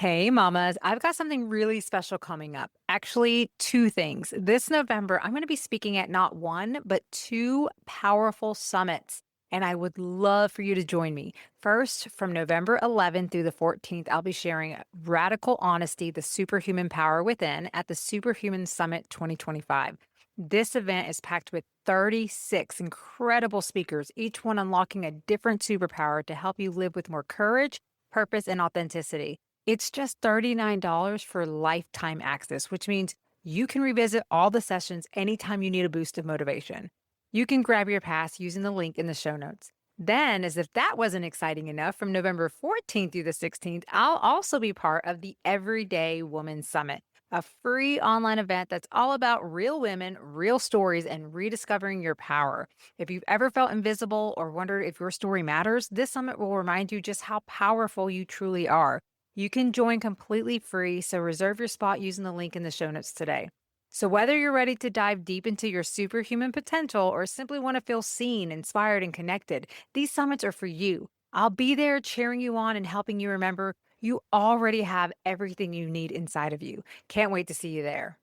Hey, mamas. I've got something really special coming up. Actually, two things. This November, I'm going to be speaking at not one, but two powerful summits. And I would love for you to join me. First, from November 11th through the 14th, I'll be sharing Radical Honesty, the Superhuman Power Within at the Superhuman Summit 2025. This event is packed with 36 incredible speakers, each one unlocking a different superpower to help you live with more courage, purpose, and authenticity. It's just $39 for lifetime access, which means you can revisit all the sessions anytime you need a boost of motivation. You can grab your pass using the link in the show notes. Then, as if that wasn't exciting enough, from November 14th through the 16th, I'll also be part of the Everyday Woman Summit, a free online event that's all about real women, real stories, and rediscovering your power. If you've ever felt invisible or wondered if your story matters, this summit will remind you just how powerful you truly are. You can join completely free, so reserve your spot using the link in the show notes today. So, whether you're ready to dive deep into your superhuman potential or simply want to feel seen, inspired, and connected, these summits are for you. I'll be there cheering you on and helping you remember you already have everything you need inside of you. Can't wait to see you there.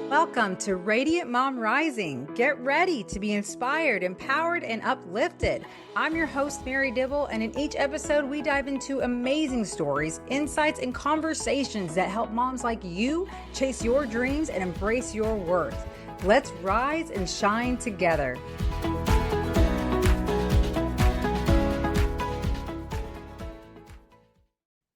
Welcome to Radiant Mom Rising. Get ready to be inspired, empowered, and uplifted. I'm your host, Mary Dibble, and in each episode, we dive into amazing stories, insights, and conversations that help moms like you chase your dreams and embrace your worth. Let's rise and shine together.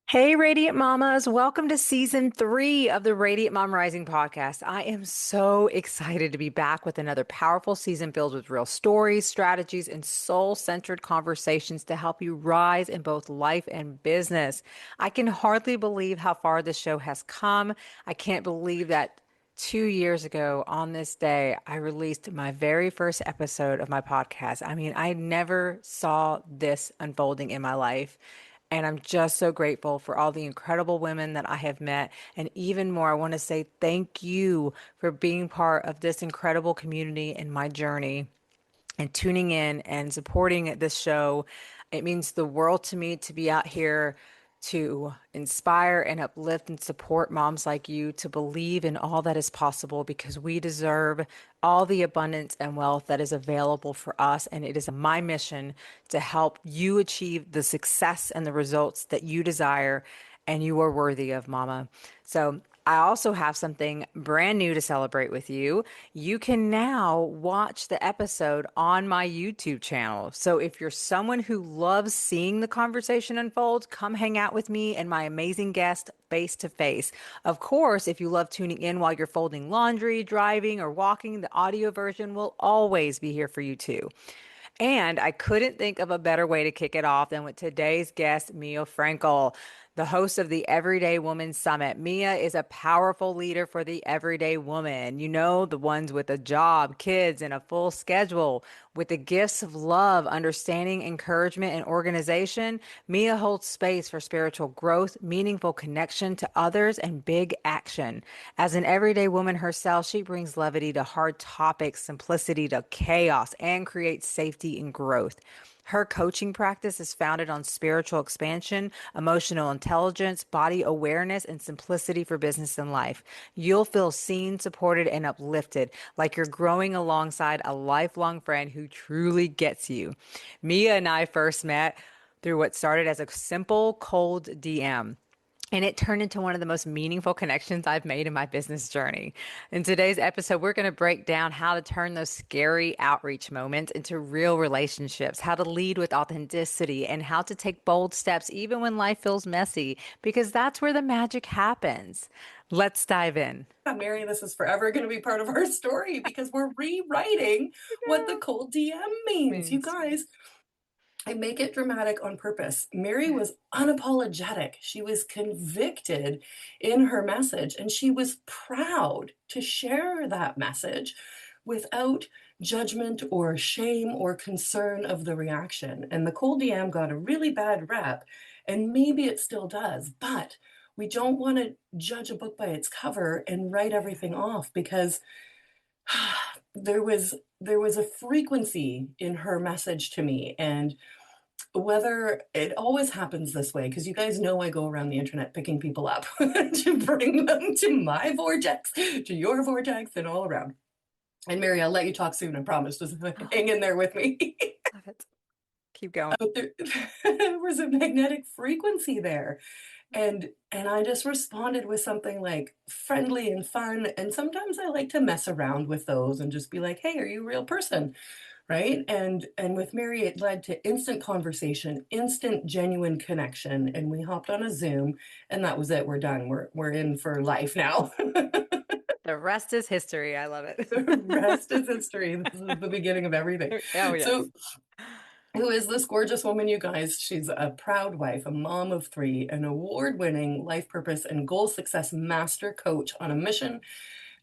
Hey, Radiant Mamas. Welcome to season 3 of the Radiant Mom Rising podcast. I am so excited to be back with another powerful season filled with real stories, strategies, and soul-centered conversations to help you rise in both life and business. I can hardly believe how far this show has come. I can't believe that 2 years ago on this day, I released my very first episode of my podcast. I mean, I never saw this unfolding in my life. And I'm just so grateful for all the incredible women that I have met. And even more, I want to say thank you for being part of this incredible community in my journey and tuning in and supporting this show. It means the world to me to be out here to inspire and uplift and support moms like you to believe in all that is possible because we deserve all the abundance and wealth that is available for us. And it is my mission to help you achieve the success and the results that you desire and you are worthy of, mama. So I also have something brand new to celebrate with you. You can now watch the episode on my YouTube channel. So if you're someone who loves seeing the conversation unfold, come hang out with me and my amazing guest face to face. Of course, if you love tuning in while you're folding laundry, driving, or walking, the audio version will always be here for you too. And I couldn't think of a better way to kick it off than with today's guest, Mia Frankl, the host of the Everyday Woman Summit. Mia is a powerful leader for the everyday woman. You know, the ones with a job, kids, and a full schedule. With the gifts of love, understanding, encouragement, and organization, Mia holds space for spiritual growth, meaningful connection to others, and big action. As an everyday woman herself, she brings levity to hard topics, simplicity to chaos, and creates safety and growth. Her coaching practice is founded on spiritual expansion, emotional intelligence, body awareness, and simplicity for business and life. You'll feel seen, supported, and uplifted, like you're growing alongside a lifelong friend who truly gets you. Mia and I first met through what started as a simple cold DM. And it turned into one of the most meaningful connections I've made in my business journey. In today's episode, we're going to break down how to turn those scary outreach moments into real relationships, how to lead with authenticity, and how to take bold steps even when life feels messy, because that's where the magic happens. Let's dive in. Mary, this is forever going to be part of our story because we're rewriting what the cold DM means. You guys, I make it dramatic on purpose. Mary was unapologetic. She was convicted in her message, and she was proud to share that message without judgment or shame or concern of the reaction. And the cold DM got a really bad rep, and maybe it still does, but we don't want to judge a book by its cover and write everything off because there was a frequency in her message to me, and whether it always happens this way, because you guys know I go around the internet picking people up to bring them to my vortex, to your vortex, and all around. And Mary, I'll let you talk soon, I promise. Just hang in there with me. Love it. Keep going. But there was a magnetic frequency there. And I just responded with something like friendly and fun. And sometimes I like to mess around with those and just be like, hey, are you a real person? Right. And with Mary, it led to instant conversation, instant genuine connection. And we hopped on a Zoom, and that was it. We're done. We're in for life now. The rest is history. I love it. The rest is history. This is the beginning of everything. Oh, So yes. who is this gorgeous woman, you guys? She's a proud wife, a mom of three, an award-winning life purpose and goal success master coach on a mission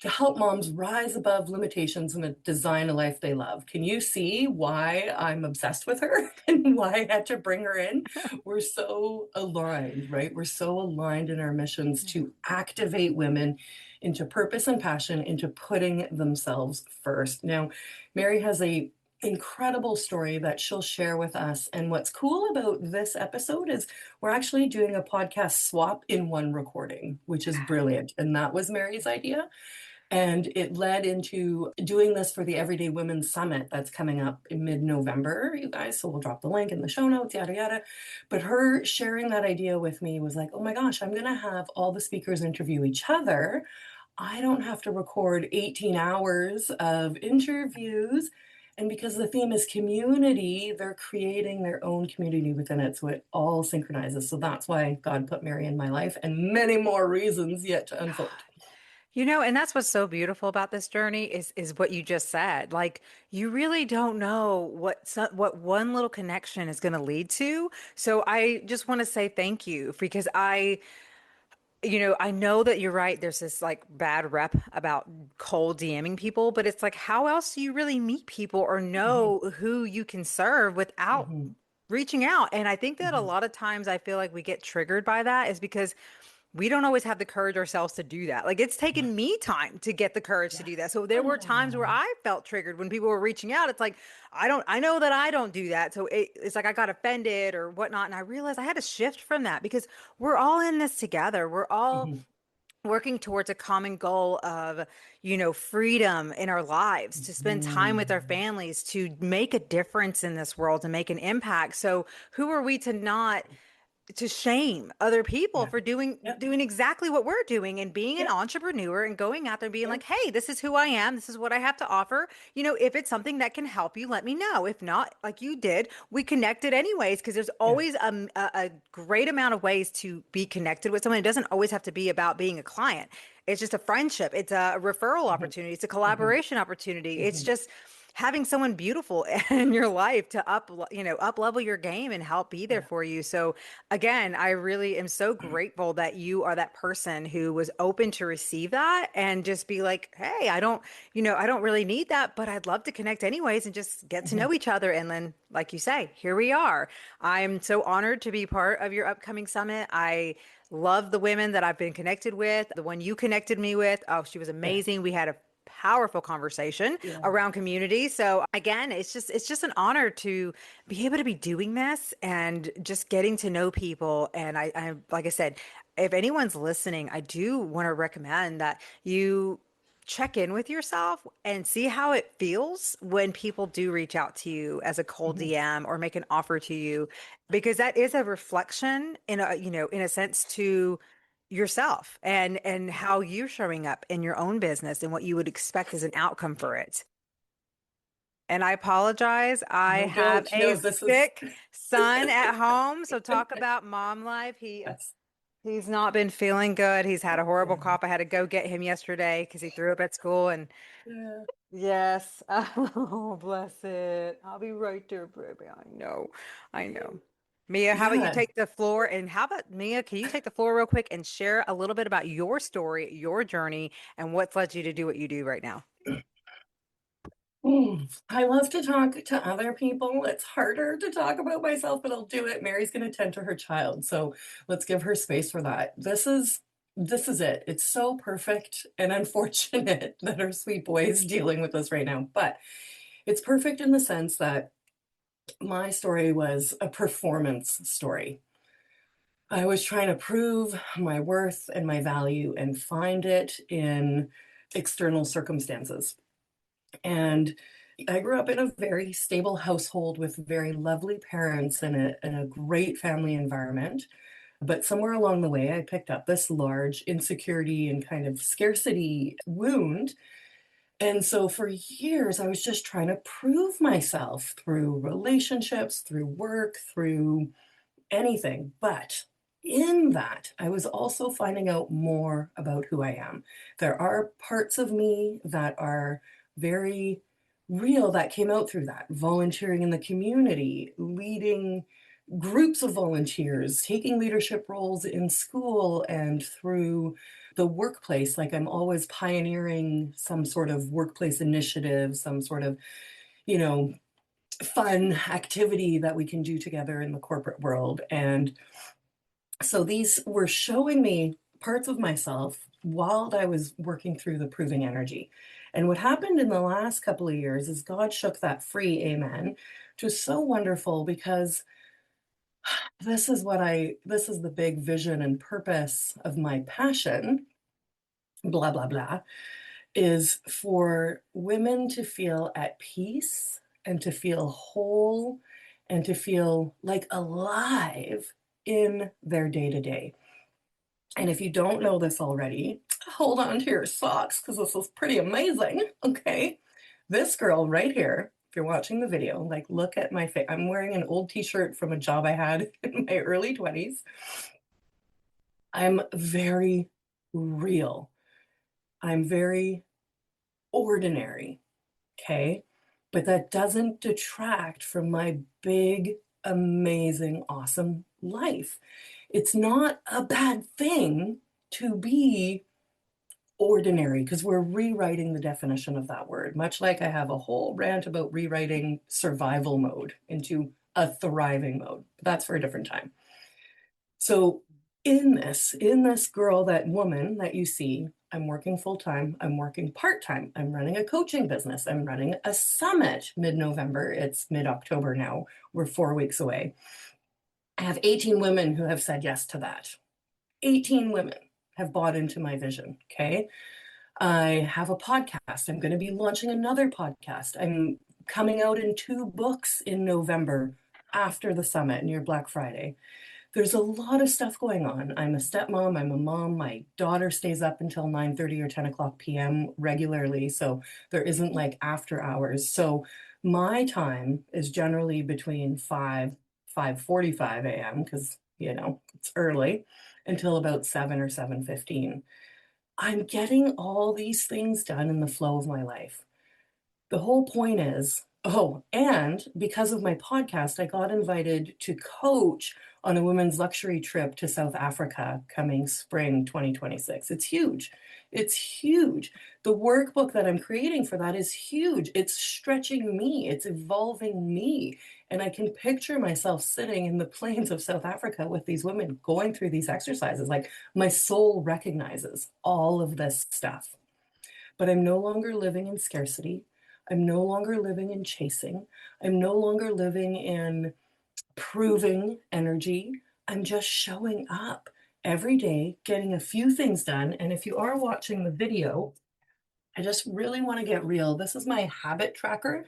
to help moms rise above limitations and design a life they love. Can you see why I'm obsessed with her and why I had to bring her in? We're so aligned, right? We're so aligned in our missions to activate women into purpose and passion, into putting themselves first. Now, Mary has a incredible story that she'll share with us. And what's cool about this episode is we're actually doing a podcast swap in one recording, which is brilliant. And that was Mary's idea. And it led into doing this for the Everyday Women Summit that's coming up in mid-November, you guys. So we'll drop the link in the show notes, yada, yada. But her sharing that idea with me was like, oh my gosh, I'm going to have all the speakers interview each other. I don't have to record 18 hours of interviews. And because the theme is community, they're creating their own community within it. So it all synchronizes. So that's why God put Mary in my life, and many more reasons yet to unfold. And that's what's so beautiful about this journey is what you just said. Like you really don't know what one little connection is going to lead to. So I just want to say thank you because I know that you're right. There's this like bad rep about cold DMing people, but it's like, how else do you really meet people or Mhm, know who you can serve without mhm, reaching out? And I think that a mhm. lot of times I feel like we get triggered by that is because we don't always have the courage ourselves to do that. Like it's Yeah, taken me time to get the courage to yeah. do that. So there were times where I felt triggered when people were reaching out. It's like, I know that I don't do that. So it's like I got offended or whatnot. And I realized I had to shift from that because we're all in this together. We're all Mhm, working towards a common goal of, freedom in our lives, to spend time with our mhm. families, to make a difference in this world, to make an impact. So who are we to not to shame other people Yeah. for doing Yep, doing exactly what we're doing and being an yep, entrepreneur and going out there and being like, yep. hey, this is who I am, this is what I have to offer. If it's something that can help you, let me know. If not, like you did, we connected anyways because there's Yeah. always a great amount of ways to be connected with someone. It doesn't always have to be about being a client. It's just a friendship, it's a referral Mhm, opportunity, it's a mhm, collaboration opportunity. It's mhm. just having someone beautiful in your life to up level your game and help be there Yeah. for you. So again, I really am so grateful that you are that person who was open to receive that and just be like, hey, I don't really need that, but I'd love to connect anyways and just get to Mhm. know each other. And then, like you say, here we are. I'm so honored to be part of your upcoming summit. I love the women that I've been connected with. The one you connected me with, oh, she was Yeah, amazing. We had a powerful conversation yeah. around community. So again, it's just an honor to be able to be doing this and just getting to know people. And I like I said, if anyone's listening, I do want to recommend that you check in with yourself and see how it feels when people do reach out to you as a cold Mhm, DM or make an offer to you, because that is a reflection in a sense to yourself and how you're showing up in your own business and what you would expect as an outcome for it. And I apologize. I no, have don't. a No, this is sick son at home. So talk about mom life. yes. He's not been feeling good. He's had a horrible Yeah, cough. I had to go get him yesterday because he threw up at school. And yeah, yes, oh, bless it. I'll be right there, baby. I know. I know. Mia, how about you yeah. take the floor? And how about Mia, can you take the floor real quick and share a little bit about your story, your journey, and what's led you to do what you do right now? I love to talk to other people. It's harder to talk about myself, but I'll do it. Mary's going to tend to her child, so let's give her space for that. This is it. It's so perfect and unfortunate that our sweet boy is dealing with this right now, but it's perfect in the sense that My story was a performance story. I was trying to prove my worth and my value and find it in external circumstances. And I grew up in a very stable household with very lovely parents and a great family environment. But somewhere along the way, I picked up this large insecurity and kind of scarcity wound. And so for years, I was just trying to prove myself through relationships, through work, through anything. But in that, I was also finding out more about who I am. There are parts of me that are very real that came out through that. Volunteering in the community, leading groups of volunteers, taking leadership roles in school and through the workplace. Like I'm always pioneering some sort of workplace initiative, some sort of, you know, fun activity that we can do together in the corporate world. And so these were showing me parts of myself while I was working through the proving energy. And what happened in the last couple of years is God shook that free, amen, which was so wonderful because this is the big vision and purpose of my passion, blah, blah, blah, is for women to feel at peace and to feel whole and to feel like alive in their day to day. And if you don't know this already, hold on to your socks because this is pretty amazing. Okay. This girl right here, if you're watching the video, like look at my face. I'm wearing an old t-shirt from a job I had in my early 20s. I'm very real. I'm very ordinary. Okay. But that doesn't detract from my big, amazing, awesome life. It's not a bad thing to be ordinary because we're rewriting the definition of that word, much like I have a whole rant about rewriting survival mode into a thriving mode. But that's for a different time. So in this girl, that woman that you see, I'm working full time, I'm working part time, I'm running a coaching business, I'm running a summit mid-November. It's mid-October now. We're 4 weeks away. I have 18 women who have said yes to that. 18 women have bought into my vision. Okay. I have a podcast. I'm going to be launching another podcast. I'm coming out in 2 books in November after the summit near Black Friday. There's a lot of stuff going on. I'm a stepmom, I'm a mom. My daughter stays up until 9:30 or 10 o'clock p.m. regularly, so there isn't like after hours. So my time is generally between 5:45 a.m. because, it's early, until about 7 or 7:15. I'm getting all these things done in the flow of my life. The whole point is, oh, and because of my podcast, I got invited to coach on a women's luxury trip to South Africa coming spring 2026. It's huge. It's huge. The workbook that I'm creating for that is huge. It's stretching me, it's evolving me. And I can picture myself sitting in the plains of South Africa with these women going through these exercises. Like my soul recognizes all of this stuff. But I'm no longer living in scarcity. I'm no longer living in chasing. I'm no longer living in proving energy. I'm just showing up every day, getting a few things done. And if you are watching the video, I just really want to get real. This is my habit tracker,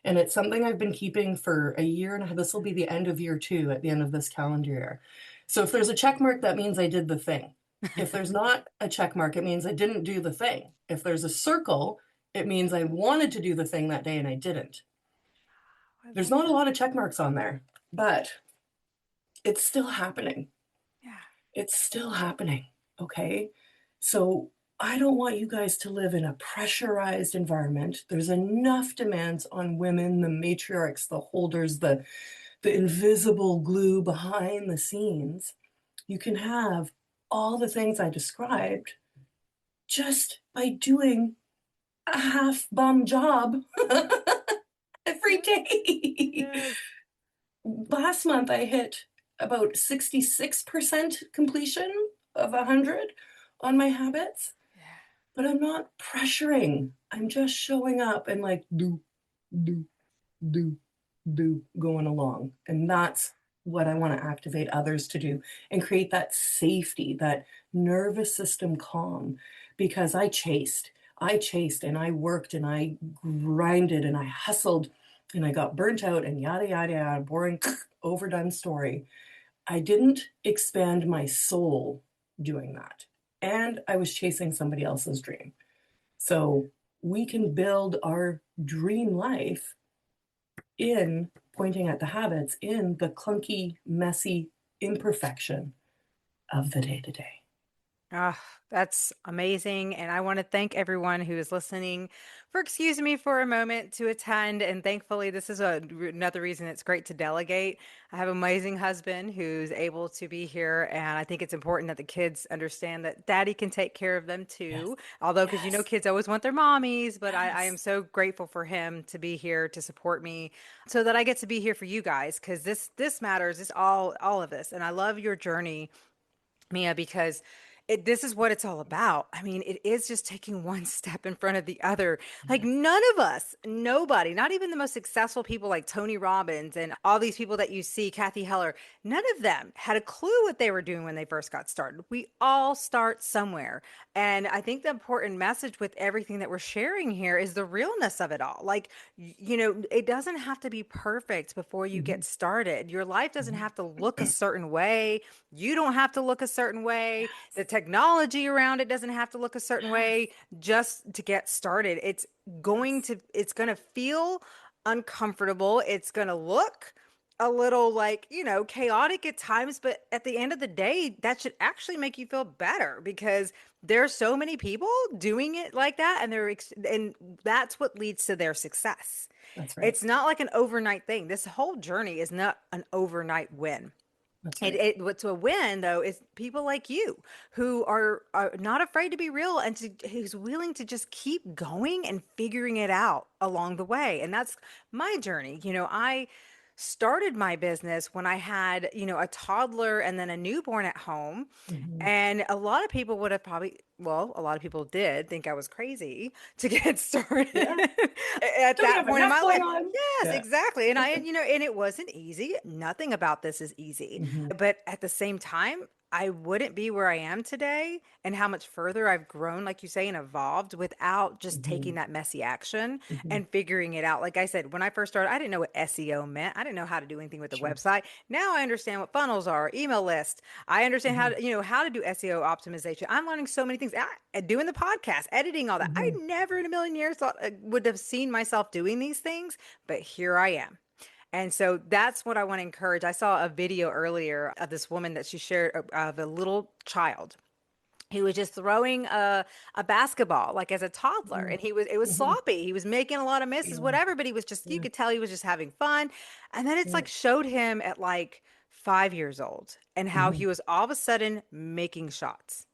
and it's something I've been keeping for a year and a half. This will be the end of year 2 at the end of this calendar year. So if there's a check mark, that means I did the thing. If there's not a check mark, it means I didn't do the thing. If there's a circle, it means I wanted to do the thing that day and I didn't. I There's love not a that. lot of check marks on there, but it's still happening. Yeah. It's still happening. Okay. So I don't want you guys to live in a pressurized environment. There's enough demands on women, the matriarchs, the holders, the invisible glue behind the scenes. You can have all the things I described just by doing a half bum job every Yes. day. Yes. Last month I hit about 66% completion of 100 on my habits, Yeah. but I'm not pressuring. I'm just showing up and like do, do, do. going along. And that's what I want to activate others to do and create that safety, that nervous system calm. Because I chased and I worked and I grinded and I hustled and I got burnt out and yada, yada, yada, boring, overdone story. I didn't expand my soul doing that. And I was chasing somebody else's dream. So we can build our dream life in pointing at the habits in the clunky, messy imperfection of the day to day. Ah, that's amazing. And I want to thank everyone who is listening for excusing me for a moment to attend. And thankfully, this is another reason it's great to delegate. I have an amazing husband who's able to be here. And I think it's important that the kids understand that daddy can take care of them Yes. too. Although, because Yes. kids always want their mommies, but I am Yes. so grateful for him to be here to support me so that I get to be here for you guys because this matters. This all of this. And I love your journey, Mia, because this is what it's all about. I mean, it is just taking one step in front of the other. Like, Yes. none of us, nobody, not even the most successful people like Tony Robbins and all these people that you see, Kathy Heller, none of them had a clue what they were doing when they first got started. We all start somewhere. And I think the important message with everything that we're sharing here is the realness of it all. Like, it doesn't have to be perfect before you Mm-hmm. get started. Your life doesn't Mm-hmm. have to look a certain way. You don't have to look a certain way. The Yes. technology around it doesn't have to look a certain Yes. way just to get started. Yes. It's going to feel uncomfortable. It's going to look a little like, chaotic at times, but at the end of the day, that should actually make you feel better because there's so many people doing it like that and that's what leads to their success. That's right. It's not like an overnight thing. This whole journey is not an overnight win. That's It, right. it what's a win though is people like you who are not afraid to be real and who's willing to just keep going and figuring it out along the way. And that's my journey. I started my business when I had, a toddler and then a newborn at home. Mm-hmm. And a lot of people would have probably, well, a lot of people did think I was crazy to get started Yeah. at Don't you that have point in enough my going life. on? Yes, Yeah. exactly. And it wasn't easy. Nothing about this is easy. Mm-hmm. But at the same time, I wouldn't be where I am today and how much further I've grown, like you say, and evolved without just Mm-hmm. taking that messy action Mm-hmm. and figuring it out. Like I said, when I first started, I didn't know what SEO meant. I didn't know how to do anything with the Sure. website. Now I understand what funnels are, email lists. I understand Mm-hmm. how to do SEO optimization. I'm learning so many things. Doing the podcast, editing, all that. I Mm-hmm. never in a million years thought I would have seen myself doing these things, but here I am. And so that's what I want to encourage. I saw a video earlier of this woman that she shared of a little child. He was just throwing a basketball like as a toddler, Mm-hmm. and it was Mm-hmm. sloppy. He was making a lot of misses, Yeah. whatever, but he was just, you Yeah. could tell he was just having fun. And then it's Yeah. like showed him at like 5 years old and how Mm-hmm. he was all of a sudden making shots.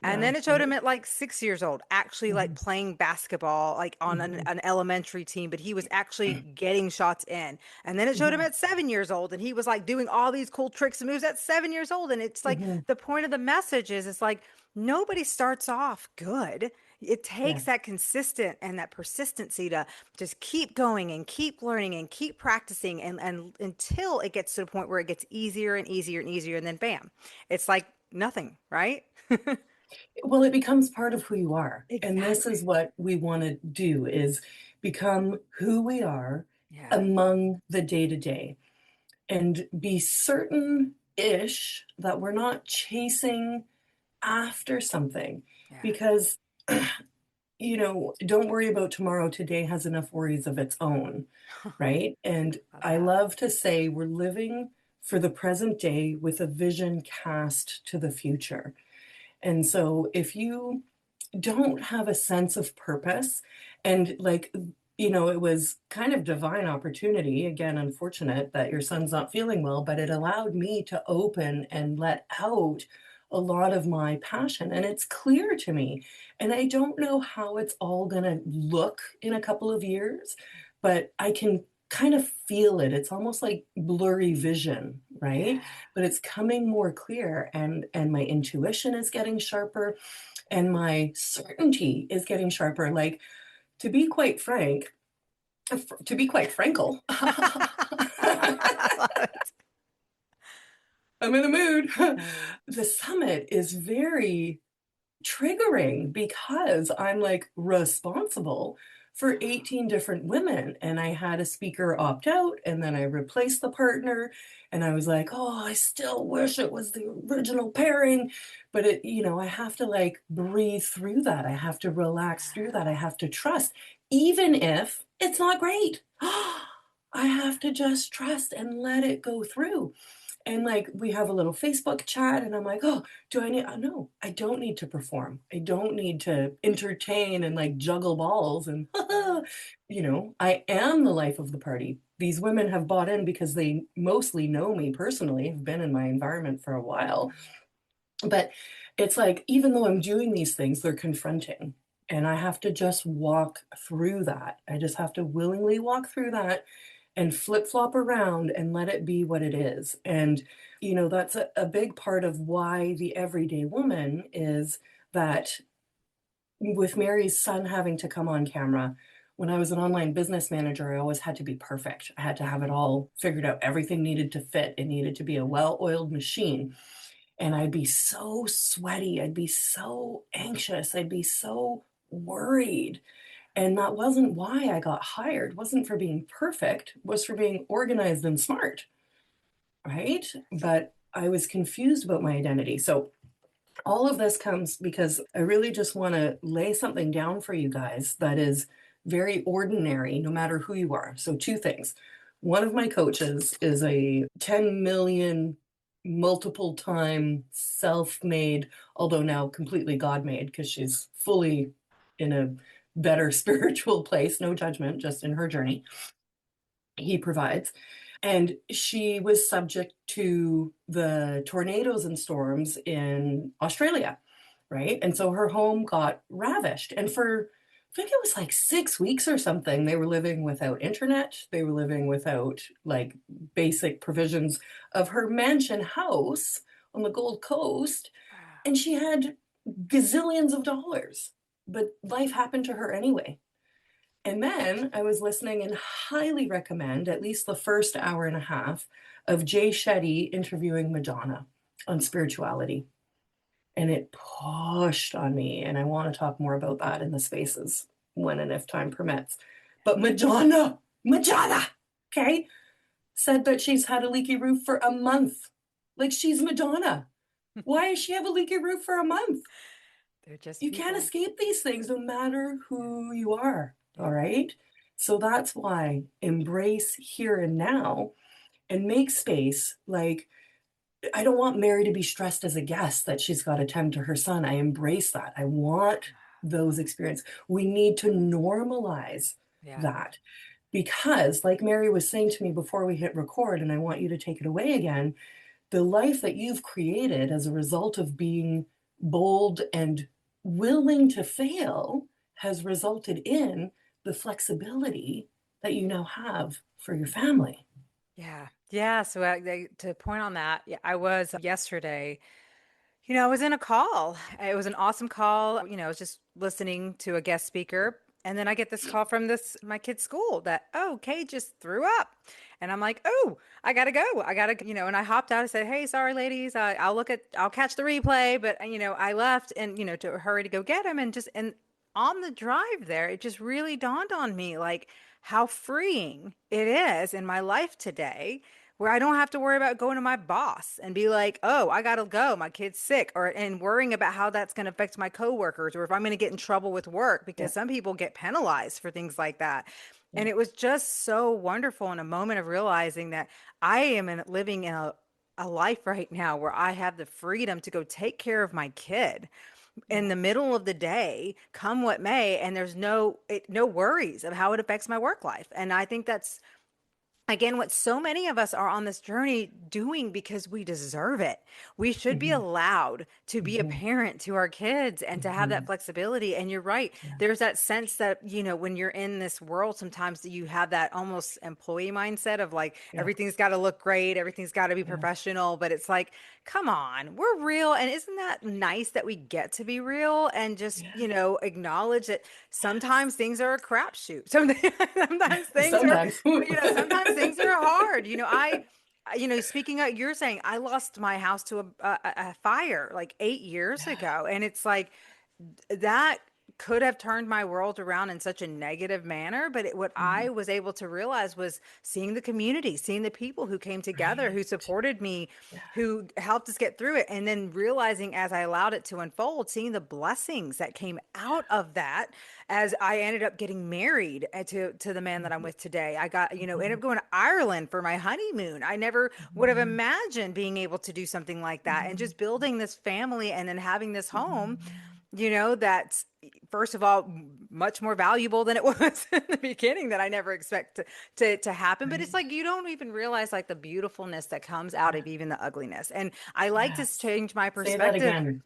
And then Wow. it showed him Right. at like 6 years old, actually like Mm-hmm. playing basketball, like on Mm-hmm. an elementary team, but he was actually getting shots in. And then it showed him Mm-hmm. at 7 years old, and he was like doing all these cool tricks and moves at 7 years old. And it's like Mm-hmm. the point of the message is it's like nobody starts off good. It takes Yeah. that consistent and that persistency to just keep going and keep learning and keep practicing and until it gets to the point where it gets easier and easier and easier. And then bam, it's like nothing, right? Well, it becomes part of who you are. And this is Exactly. what we want to do is become who we are Yeah. among the day to day and be certain-ish that we're not chasing after something Yeah. because don't worry about tomorrow. Today has enough worries of its own, right? And Love I that. love to say we're living for the present day with a vision cast to the future. And so if you don't have a sense of purpose and it was kind of divine opportunity, again, unfortunate that your son's not feeling well, but it allowed me to open and let out a lot of my passion and it's clear to me. And I don't know how it's all going to look in a couple of years, but I can kind of feel it. It's almost like blurry vision, right? Yeah. But it's coming more clear and my intuition is getting sharper and my certainty is getting sharper. Like, to be quite frank, To be quite Frankl, I love it. I'm in the mood. Oh, The summit is very triggering because I'm like responsible for 18 different women. And I had a speaker opt out, and then I replaced the partner. And I was like, oh, I still wish it was the original pairing. But I have to like breathe through that. I have to relax through that. I have to trust, even if it's not great. I have to just trust and let it go through. And like we have a little Facebook chat, and I'm like, oh, do I need? No, I don't need to perform. I don't need to entertain and like juggle balls. And, yeah. I am the life of the party. These women have bought in because they mostly know me personally, have been in my environment for a while. But it's like, even though I'm doing these things, they're confronting. And I have to just walk through that. I just have to willingly walk through that and flip flop around and let it be what it is. And, that's a big part of why the everyday woman is that with Mary's son having to come on camera, when I was an online business manager, I always had to be perfect. I had to have it all figured out. Everything needed to fit. It needed to be a well oiled machine. And I'd be so sweaty. I'd be so anxious. I'd be so worried. And that wasn't why I got hired. It wasn't for being perfect, it was for being organized and smart, right? But I was confused about my identity. So all of this comes because I really just want to lay something down for you guys that is very ordinary, no matter who you are. So, two things. One of my coaches is a 10 million, multiple time self made, although now completely God made, because she's fully in a better spiritual place, no judgment, just in her journey. He provides. And she was subject to the tornadoes and storms in Australia, right? And so her home got ravished. And for, I think it was like 6 weeks or something, they were living without internet. They were living without like basic provisions of her mansion house on the Gold Coast. Wow. And she had gazillions of dollars, but life happened to her anyway. And then I was listening and highly recommend at least the first hour and a half of Jay Shetty interviewing Madonna on spirituality. And it pushed on me. And I want to talk more about that in the spaces when and if time permits. But Madonna, okay, said that she's had a leaky roof for a month. Like she's Madonna. Why does she have a leaky roof for a month? They're just You can't people. escape these things no matter who you are. All Yeah. right. So that's why embrace here and now and make space. Like, I don't want Mary to be stressed as a guest that she's got to tend to her son. I embrace that. I want those experiences. We need to normalize Yeah. that because, like Mary was saying to me before we hit record, and I want you to take it away again, the life that you've created as a result of being bold and willing to fail has resulted in the flexibility that you now have for your family. Yeah. Yeah. So to point on that, yeah, I was yesterday. I was in a call. It was an awesome call. I was just listening to a guest speaker. And then I get this call from my kid's school that, oh, Kay just threw up. And I'm like, oh, I gotta go. And I hopped out. I said, hey, sorry, ladies. I'll catch the replay. But, I left and, to hurry to go get him. And on the drive there, it just really dawned on me like how freeing it is in my life today where I don't have to worry about going to my boss and be like, "Oh, I gotta go. My kid's sick," or and worrying about how that's going to affect my coworkers or if I'm going to get in trouble with work Yeah, because some people get penalized for things like that. yeah, And it was just so wonderful in a moment of realizing that I am living in a life right now where I have the freedom to go take care of my kid in yeah. the middle of the day, come what may, and there's no worries of how it affects my work life. And I think that's again, what so many of us are on this journey doing because we deserve it. We should be Mhm, allowed to be a mhm, parent to our kids and to have that mhm. flexibility. And you're right. Yeah, There's that sense that, when you're in this world, sometimes you have that almost employee mindset of like yeah, everything's got to look great, everything's got to be yeah. professional. But it's like, come on, we're real. And isn't that nice that we get to be real and just, Yeah, acknowledge that yes. sometimes things are a crapshoot. Sometimes things are Sometimes. sometimes things are hard. Speaking of, you're saying I lost my house to a fire like 8 years Yeah. ago, and it's like that could have turned my world around in such a negative manner. But what I Mhm. was able to realize was seeing the community, seeing the people who came together, who Right. supported me, Yeah. who helped us get through it. And then realizing as I allowed it to unfold, seeing the blessings that came out of that as I ended up getting married to the man that I'm Mhm, with today. I got, ended mhm, up going to Ireland for my honeymoon. I never would have mhm, imagined being able to do something like that and mhm, just building this family and then having this home mhm. that's first of all much more valuable than it was in the beginning that I never expect to happen. But it's Right. like you don't even realize like the beautifulness that comes out Yeah. of even the ugliness. And I like to Yes. change my Say that perspective. again.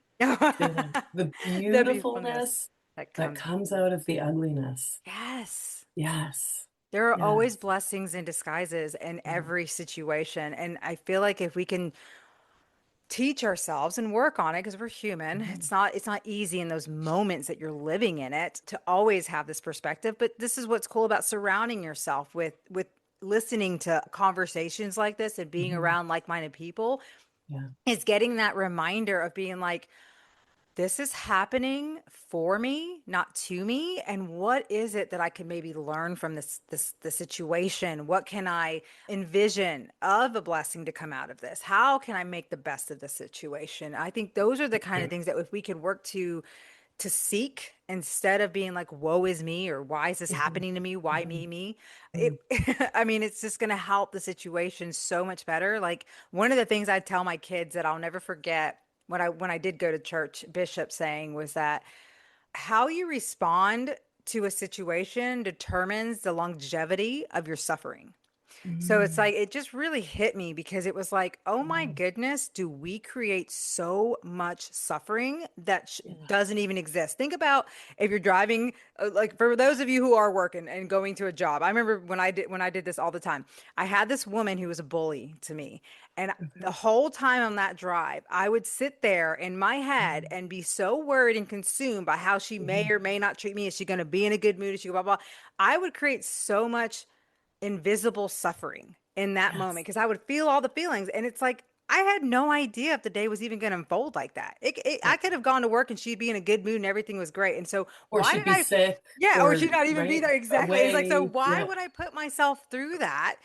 Say that. The The beautifulness beautifulness that that comes. comes out of the ugliness. Yes. Yes. There are always Yes. blessings and disguises in Yeah. every situation. And I feel like if we can teach ourselves and work on it because we're human, Mhm, it's not easy in those moments that you're living in it to always have this perspective. But this is what's cool about surrounding yourself with listening to conversations like this and being mhm. around like-minded people Yeah. is getting that reminder of being like, this is happening for me, not to me. And what is it that I can maybe learn from the situation? What can I envision of a blessing to come out of this? How can I make the best of the situation? I think those are the kind of things that if we could work to seek instead of being like, woe is me, or why is this Mhm, happening to me? Why mhm, me? It, mhm, I mean, it's just going to help the situation so much better. Like one of the things I tell my kids that I'll never forget when I did go to church, Bishop saying was that how you respond to a situation determines the longevity of your suffering. So it's mm. like it just really hit me because it was like, oh my Wow. goodness, do we create so much suffering that Yeah. doesn't even exist? Think about if you're driving, like for those of you who are working and going to a job. I remember when I did this all the time. I had this woman who was a bully to me, and the Okay. whole time on that drive, I would sit there in my head Mhm, and be so worried and consumed by how she may mhm. or may not treat me. Is she going to be in a good mood? Is she blah blah? I would create so much invisible suffering in that moment Yes. because I would feel all the feelings. And it's like, I had no idea if the day was even going to unfold like that. I Yeah. could have gone to work and she'd be in a good mood and everything was great. And so, Or why she'd did be I? sick Yeah, or she'd or not even be right, there. Exactly. It's like, so away. why Yeah. would I put myself through that?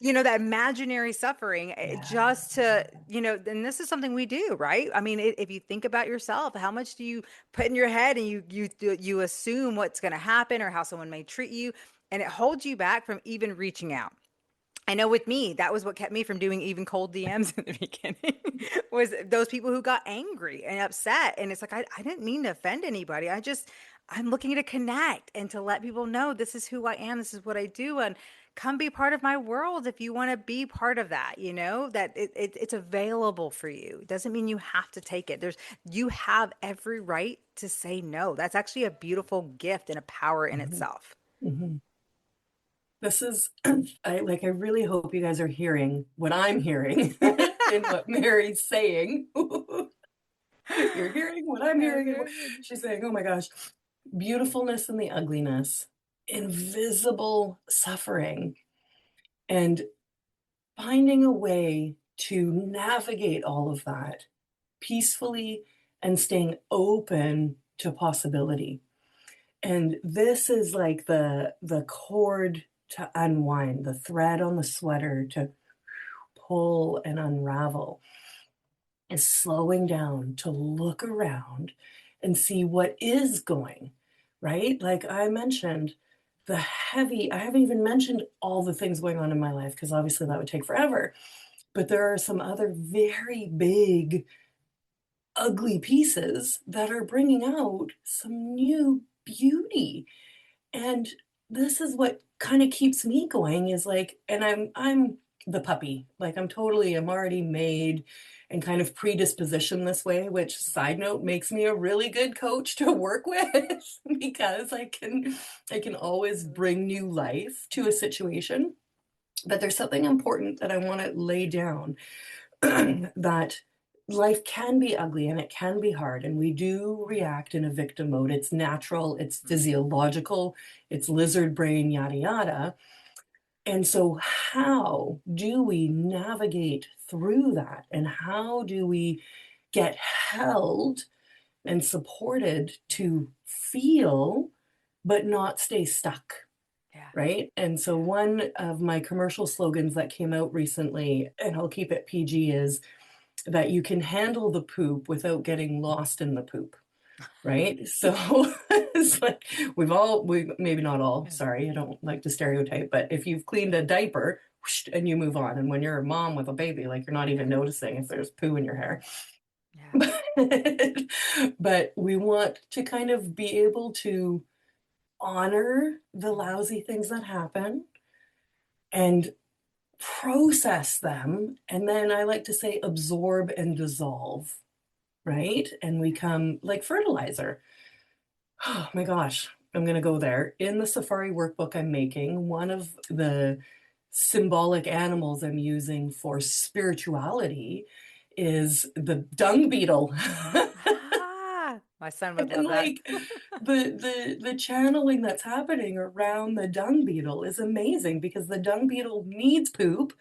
That imaginary suffering Yeah. just to, and this is something we do, right? I mean, if you think about yourself, how much do you put in your head and you assume what's going to happen or how someone may treat you, and it holds you back from even reaching out. I know with me, that was what kept me from doing even cold DMs in the beginning was those people who got angry and upset. And it's like, I didn't mean to offend anybody. I'm looking to connect and to let people know this is who I am. This is what I do. And come be part of my world if you want to be part of that, that it's available for you. It doesn't mean you have to take it. You have every right to say no. That's actually a beautiful gift and a power in Mhm, itself. mhm. This is I really hope you guys are hearing what I'm hearing and what Mary's saying. You're hearing what I'm Yes, hearing and what she's saying. Oh my gosh. Beautifulness in the ugliness, invisible suffering, and finding a way to navigate all of that peacefully and staying open to possibility. And this is like the cord to unwind, the thread on the sweater to pull and unravel is slowing down to look around and see what is going, right? Like I mentioned, I haven't even mentioned all the things going on in my life because obviously that would take forever. But there are some other very big, ugly pieces that are bringing out some new beauty. And this is what kind of keeps me going is like, and I'm the puppy. Like I'm already made and kind of predispositioned this way, which side note makes me a really good coach to work with because I can always bring new life to a situation. But there's something important that I want to lay down that life can be ugly and it can be hard, and we do react in a victim mode. It's natural, it's physiological, it's lizard brain, yada, yada. And so, how do we navigate through that? And how do we get held and supported Yeah. to feel, but not stay stuck? Yeah. Right. And so, Yeah. one of my commercial slogans that came out recently, and I'll keep it PG, is that you can handle the poop without getting lost in the poop, right? So it's like we maybe not all, Yeah. sorry, I don't like to stereotype, but if you've cleaned a diaper, whoosh, and you move on. And when you're a mom with a baby, like you're not Yeah. even noticing if there's poo in your hair. Yeah. But we want to kind of be able to honor the lousy things that happen and process them. And then I like to say absorb and dissolve, right? And we come like fertilizer. Oh my gosh, I'm going to go there. In the safari workbook I'm making, one of the symbolic animals I'm using for spirituality is the dung beetle. Ah, my son would And love that. like the channeling that's happening around the dung beetle is amazing because the dung beetle needs poop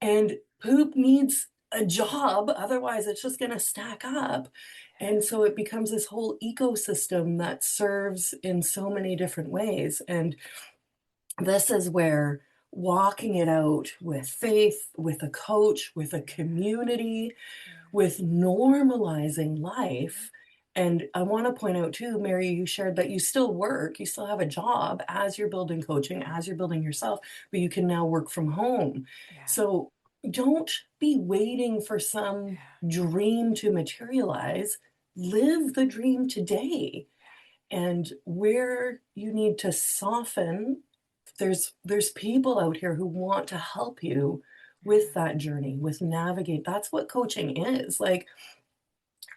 and poop needs a job, otherwise it's just going to stack up. And so it becomes this whole ecosystem that serves in so many different ways. And this is where walking it out with faith, with a coach, with a community, Yeah. with normalizing life. And I want to point out too, Mary, you shared that you still work, you still have a job as you're building coaching, as you're building yourself, but you can now work from home. Yeah. So don't be waiting for some Yeah. dream to materialize. Live the dream today. And where you need to soften, there's people out here who want to help you with Yeah. that journey, with navigate. That's what coaching is. Like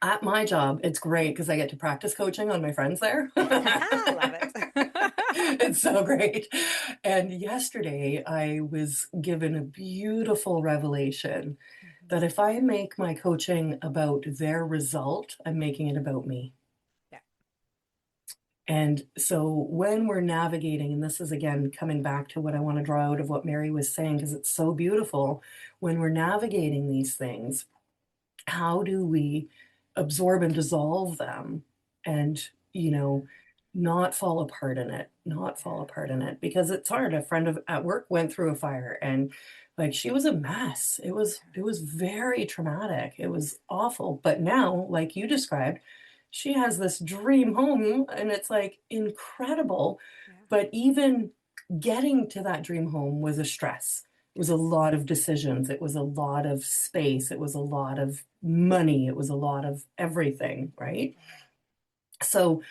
at my job, it's great because I get to practice coaching on my friends there. I love it. It's so great. And yesterday, I was given a beautiful revelation Mhm. that if I make my coaching about their result, I'm making it about me. Yeah. And so when we're navigating, and this is again coming back to what I want to draw out of what Mary was saying, because it's so beautiful, when we're navigating these things, how do we absorb and dissolve them and, not fall apart in it, not fall Yeah. apart in it because it's hard. A friend of at work went through a fire and like she was a mess. It was very traumatic. It was awful. But now, like you described, she has this dream home and it's like incredible. Yeah. But even getting to that dream home was a stress. It was a Yes. lot of decisions. It was a lot of space. It was a lot of money. It was a lot of everything, right? Yeah. So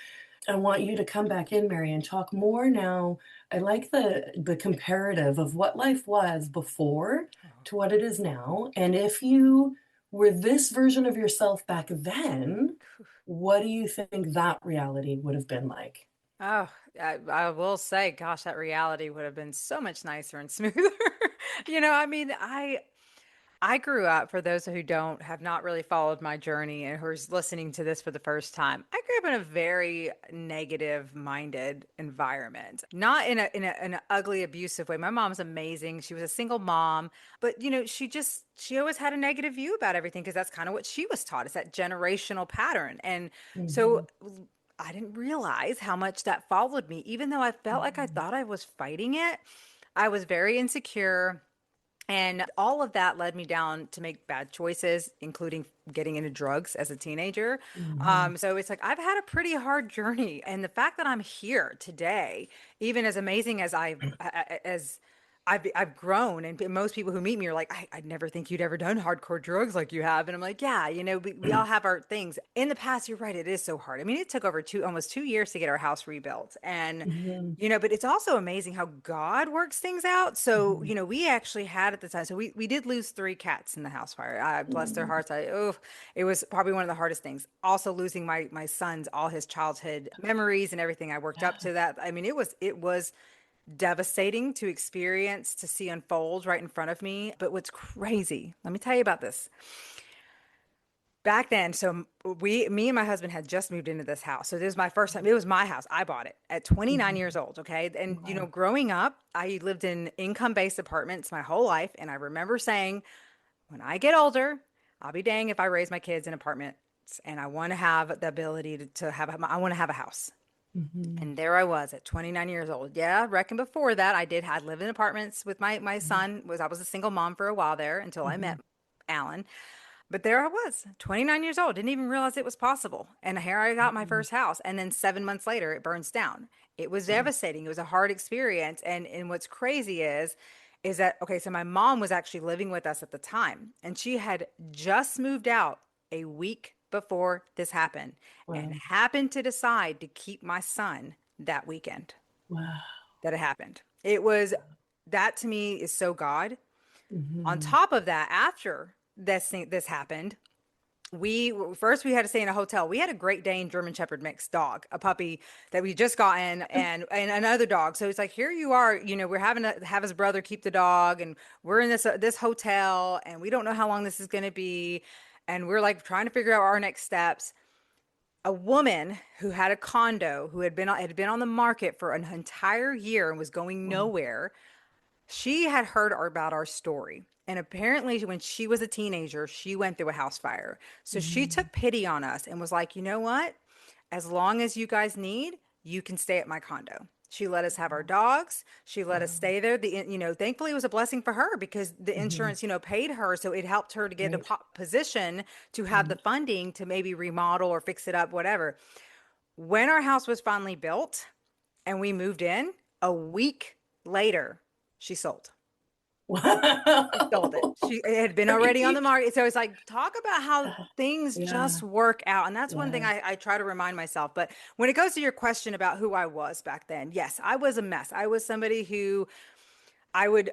I want you to come back in, Mary, and talk more now. I like the comparative of what life was before Oh. to what it is now. And if you were this version of yourself back then, what do you think that reality would have been like? Oh, I will say, gosh, that reality would have been so much nicer and smoother. I mean, I grew up, for those who don't have not really followed my journey and who's listening to this for the first time, I grew up in a very negative minded environment. Not in an ugly, abusive way. My mom's amazing. She was a single mom, but she always had a negative view about everything because that's kind of what she was taught. It's that generational pattern. And so Mhm, I didn't realize how much that followed me, even though I felt like I mhm, thought I was fighting it. I was very insecure. And all of that led me down to make bad choices, including getting into drugs as a teenager. mhm, So it's like I've had a pretty hard journey, and the fact that I'm here today, even as amazing as I've grown, and most people who meet me are like, I'd never think you'd ever done hardcore drugs like you have. And I'm like, yeah, we all have our things. In the past, you're right, it is so hard. I mean, it took over almost 2 years to get our house rebuilt. And, Mhm. but it's also amazing how God works things out. So, Mhm. we actually had at the time, so we did lose three cats in the house fire. Bless their Mhm. hearts. It was probably one of the hardest things. Also losing my son's, all his childhood memories and everything I worked up Yeah. to that. I mean, it was devastating to experience, to see unfold right in front of me. But what's crazy, let me tell you about this. Back then, so me and my husband had just moved into this house. So this was my first time. It was my house. I bought it at 29 years Mhm. old. Okay. And, Wow. growing up, I lived in income-based apartments my whole life. And I remember saying, when I get older, I'll be dang if I raise my kids in apartments. And I want to have the ability to I want to have a house. Mhm. And there I was at 29 years old. Yeah, I reckon before that I lived in apartments with my Mhm. son. I was a single mom for a while there until I met Mhm. Alan. But there I was, 29 years old, didn't even realize it was possible. And here I got my Mhm. first house. And then 7 months later, it burns down. It was Wow. devastating. It was a hard experience. And what's crazy is that, okay, so my mom was actually living with us at the time, and she had just moved out a week before this happened and Wow. happened to decide to keep my son that weekend Wow. that it happened. It was, that to me is so God. On Mhm. top of that, after this happened, we had to stay in a hotel. We had a Great Dane German Shepherd mixed dog, a puppy that we just gotten, and another dog. So it's like, here you are, we're having to have his brother keep the dog, and we're in this hotel, and we don't know how long this is going to be, and we're like trying to figure out our next steps. A woman who had a condo, who had been on the market for an entire year and was going Wow. nowhere, she had heard about our story. And apparently, when she was a teenager, she went through a house fire. So she Mhm. took pity on us and was like, you know what? As long as you guys need, you can stay at my condo. She let us have our Wow. dogs. She let us Wow. stay there. Thankfully, it was a blessing for her because the Mhm. insurance, paid her. So it helped her to get a Right. position to have the Right. funding to maybe remodel or fix it up, whatever. When our house was finally built and we moved in, a week later, she sold. She sold it. Wow. It had been already on the Right. market. So it's like, talk about how things Yeah. just work out. And that's one thing Yeah. I try to remind myself. But when it goes to your question about who I was back then, yes, I was a mess. I was somebody who I would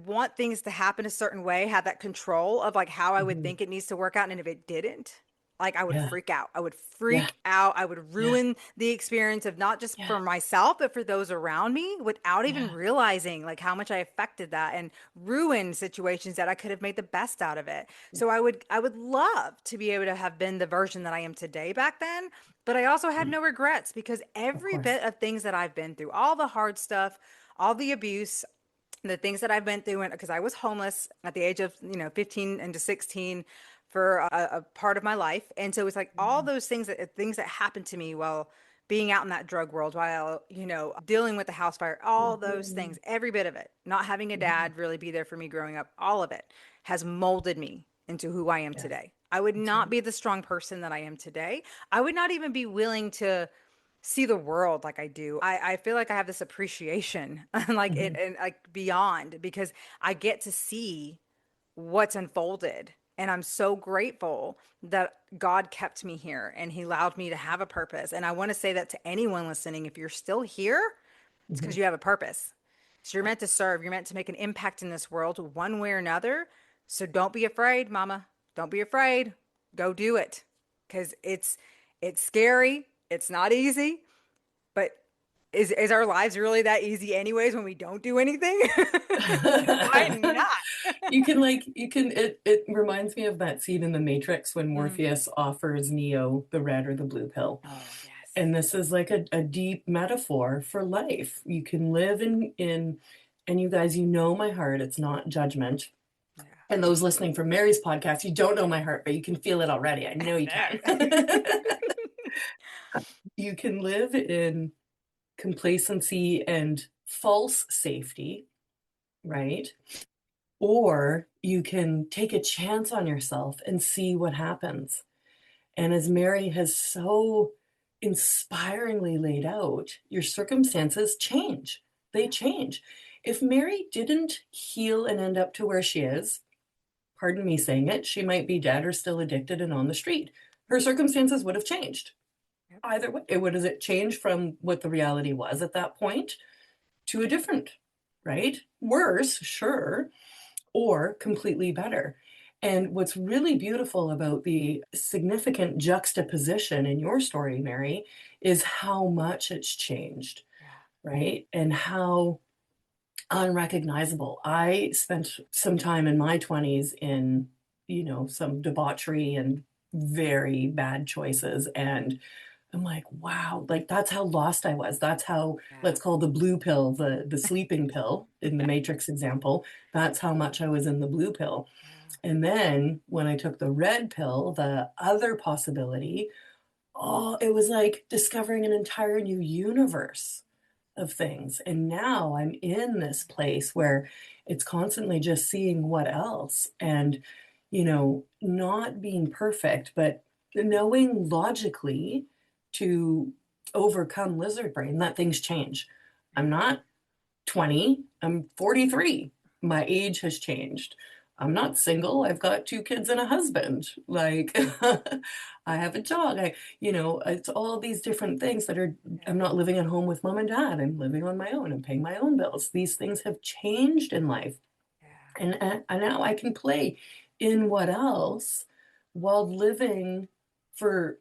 want things to happen a certain way, have that control of like how I would Mhm. think it needs to work out. And if it didn't, like I would Yeah. freak out. I would Yeah. freak out. I would Yeah. ruin the experience of not just Yeah. for myself, but for those around me without even Yeah. realizing like how much I affected that and ruin situations that I could have made the best out of it. Yeah. So I would love to be able to have been the version that I am today back then. But I also had no regrets because Of every course. bit of things that I've been through, all the hard stuff, all the abuse, the things that I've been through, because I was homeless at the age of 15 into 16 for a part of my life. And so it's like all Mhm. those things that happened to me while being out in that drug world, while dealing with the house fire, all those Mhm. things, every bit of it, not having a Mhm. dad really be there for me growing up, all of it has molded me into who I am Yeah. today. I would That's not right. be the strong person that I am today. I would not even be willing to see the world like I do. I feel like I have this appreciation like it Mhm. and like beyond because I get to see what's unfolded. And I'm so grateful that God kept me here and He allowed me to have a purpose. And I want to say that to anyone listening, if you're still here, it's because Mhm. you have a purpose. So you're Yeah. meant to serve, you're meant to make an impact in this world one way or another. So don't be afraid, mama. Don't be afraid. Go do it. Because it's scary. It's not easy. But is our lives really that easy anyways when we don't do anything? Why not? It reminds me of that scene in The Matrix when Mm. Morpheus offers Neo the red or the blue pill. Oh, yes. And this is like a deep metaphor for life. You can live and you guys, you know my heart, it's not judgment. Yeah. And those listening from Mary's podcast, you don't know my heart, but you can feel it already. I know you can. No. You can live in complacency and false safety, right? Or you can take a chance on yourself and see what happens. And as Mary has so inspiringly laid out, your circumstances change. They Yeah. change. If Mary didn't heal and end up to where she is, pardon me saying it, she might be dead or still addicted and on the street. Her circumstances would have changed. Yep. Either way, it would has it changed from what the reality was at that point to a different, right? Worse, sure, or completely better. And what's really beautiful about the significant juxtaposition in your story, Mary, is how much it's changed, Yeah. right? And how unrecognizable. I spent some time in my 20s in, some debauchery and very bad choices, and I'm like, "Wow," like, that's how lost I was. That's how, Yeah. let's call the blue pill, the sleeping pill in the Yeah. Matrix example, that's how much I was in the blue pill. Yeah. And then when I took the red pill, the other possibility, oh, it was like discovering an entire new universe of things. And now I'm in this place where it's constantly just seeing what else and, not being perfect, but knowing logically to overcome lizard brain that things change. I'm Yeah. not 20, I'm 43. My age has changed. I'm not single. I've got 2 kids and a husband. Like, I have a dog. It's all these different things that are Yeah. I'm not living at home with mom and dad. I'm living on my own. I'm paying my own bills. These things have changed in life. Yeah. And now I can play in what else while living for,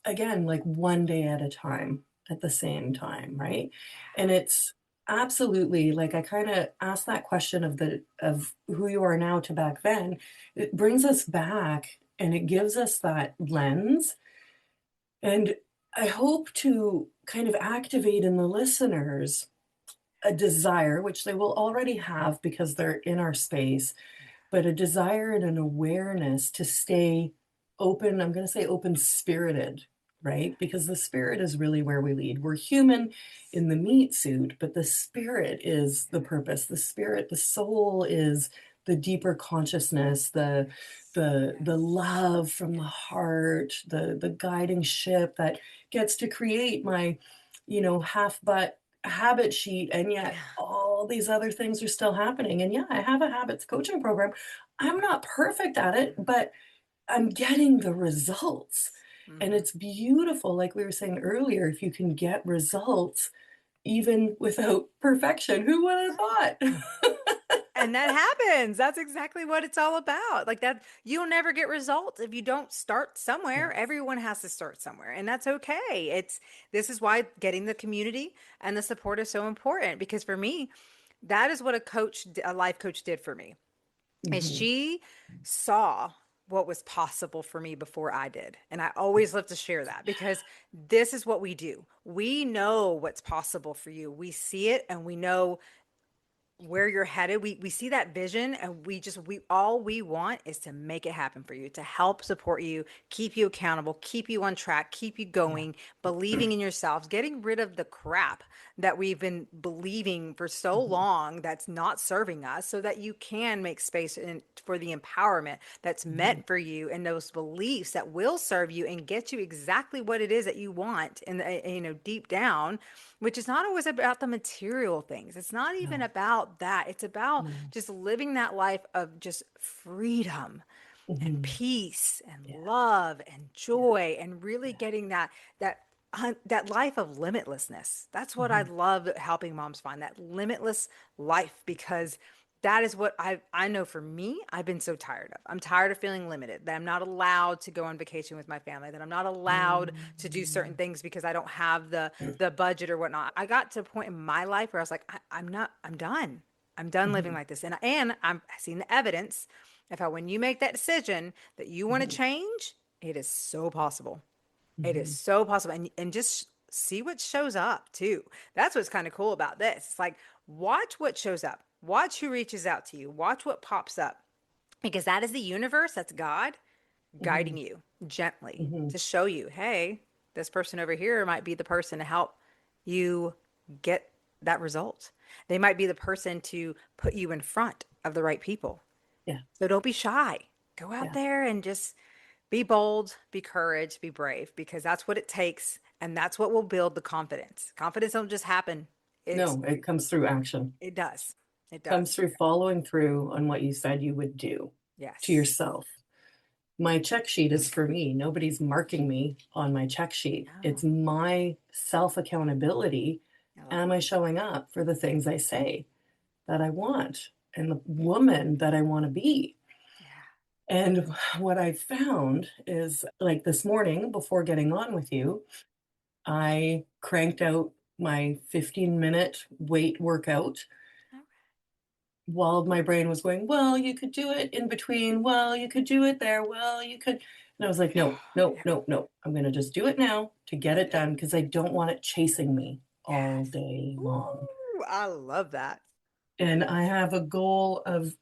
again, like one day at a time at the same time, right? And it's absolutely like I kind of asked that question of who you are now to back then. It brings us back and it gives us that lens. And I hope to kind of activate in the listeners a desire, which they will already have because they're in our space, Yeah. but a desire and an awareness to stay open. I'm going to say open spirited, right? Because the spirit is really where we lead. We're human in the meat suit, but the spirit is the purpose. The spirit, the soul is the deeper consciousness, the Yes. the Yes. the love from the Yes. heart, the guiding ship that gets to create my, half butt habit sheet, and yet Yeah. all these other things are still happening. And yeah, I have a habits coaching program. I'm not perfect at it, Mhm. but I'm getting the results. And Mhm. it's beautiful, like we were saying earlier, if you can get results even without perfection. Who would have thought? And that happens. That's exactly what it's all about. Like that, you'll never get results if you don't start somewhere. Yes. Everyone has to start somewhere, and that's okay. This is why getting the community and the support is so important because for me, that is what a life coach did for me. Is Mhm. she saw what was possible for me before I did. And I always love to share that because this is what we do. We know what's possible for you. We see it and we know where you're headed. We see that vision and we all we want is to make it happen for you, to help support you, keep you accountable, keep you on track, keep you Yeah. going, believing in yourselves, getting rid of the crap that we've been believing for so Mhm. long that's not serving us so that you can make space for the empowerment that's Mhm. meant for you and those beliefs that will serve you and get you exactly what it is that you want in deep down, which is not always about the material things. It's not even No, about that. It's about no. just living that life of just freedom and Mhm. peace and Yeah, love and yeah, joy and really yeah. getting that that life of limitlessness. That's what I Mhm. love helping moms find, that limitless life, because that is what I know for me, I've been so tired of. I'm tired of feeling limited, that I'm not allowed to go on vacation with my family, that I'm not allowed to do certain Mm. things because I don't have the budget or whatnot. I got to a point in my life where I was like, I'm not, I'm done. I'm done living Mhm. like this. And I'm seeing the evidence of how when you make that decision that you want to Mhm. change, it is so possible. It is Mhm. so possible. And just see what shows up too. That's what's kind of cool about this. It's like, watch what shows up, watch who reaches out to you, watch what pops up, because that is the universe, that's God guiding Mhm. you gently Mhm. to show you, hey, this person over here might be the person to help you get that result. They might be the person to put you in front of the right people. Yeah, So don't be shy. Go out yeah. there and just be bold, be courage, be brave, because that's what it takes. And that's what will build the confidence. Confidence don't just happen. It's No, it comes through action. it does. It comes does. through following through on what you said you would do to Yes. yourself. My check sheet is for me. Nobody's marking me on my check sheet. It's No, my self accountability. I love Am I that. showing up for the things I say that I want and the woman that I want to be? Yeah. And what I found is like this morning before getting on with you, I cranked out my 15-minute weight workout Okay. while my brain was going, well, you could do it in between. Well, you could do it there. Well, you could. And I was like, no, no, Yeah. no, no. I'm going to just do it now to get it done because I don't want it chasing me all Yes. day long. Ooh, I love that. And I have a goal of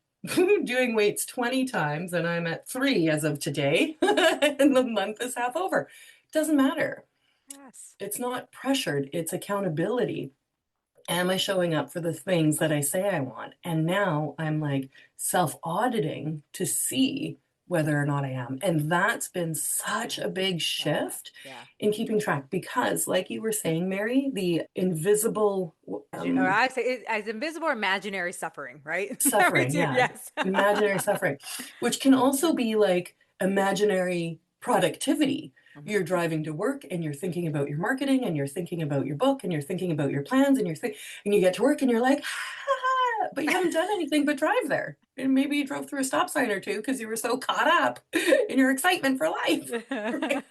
doing weights 20 times, and I'm at 3 as of today, and the month is half over. Doesn't matter. Yes. It's not pressured, it's accountability. Am I showing up for the things that I say I want? And now I'm like self auditing to see whether or not I am. And that's been such a big Love that. shift Yeah. in keeping track because, like you were saying, Mary, the invisible Or I say it as invisible or imaginary suffering, right? We suffering, do. yeah, Yes. imaginary suffering, which can also be like imaginary productivity. You're Mhm. driving to work and you're thinking about your marketing and you're thinking about your book and you're thinking about your plans and and you get to work and you're like, ah, but you haven't done anything but drive there. And maybe you drove through a stop sign or two because you were so caught up in your excitement for life. Right?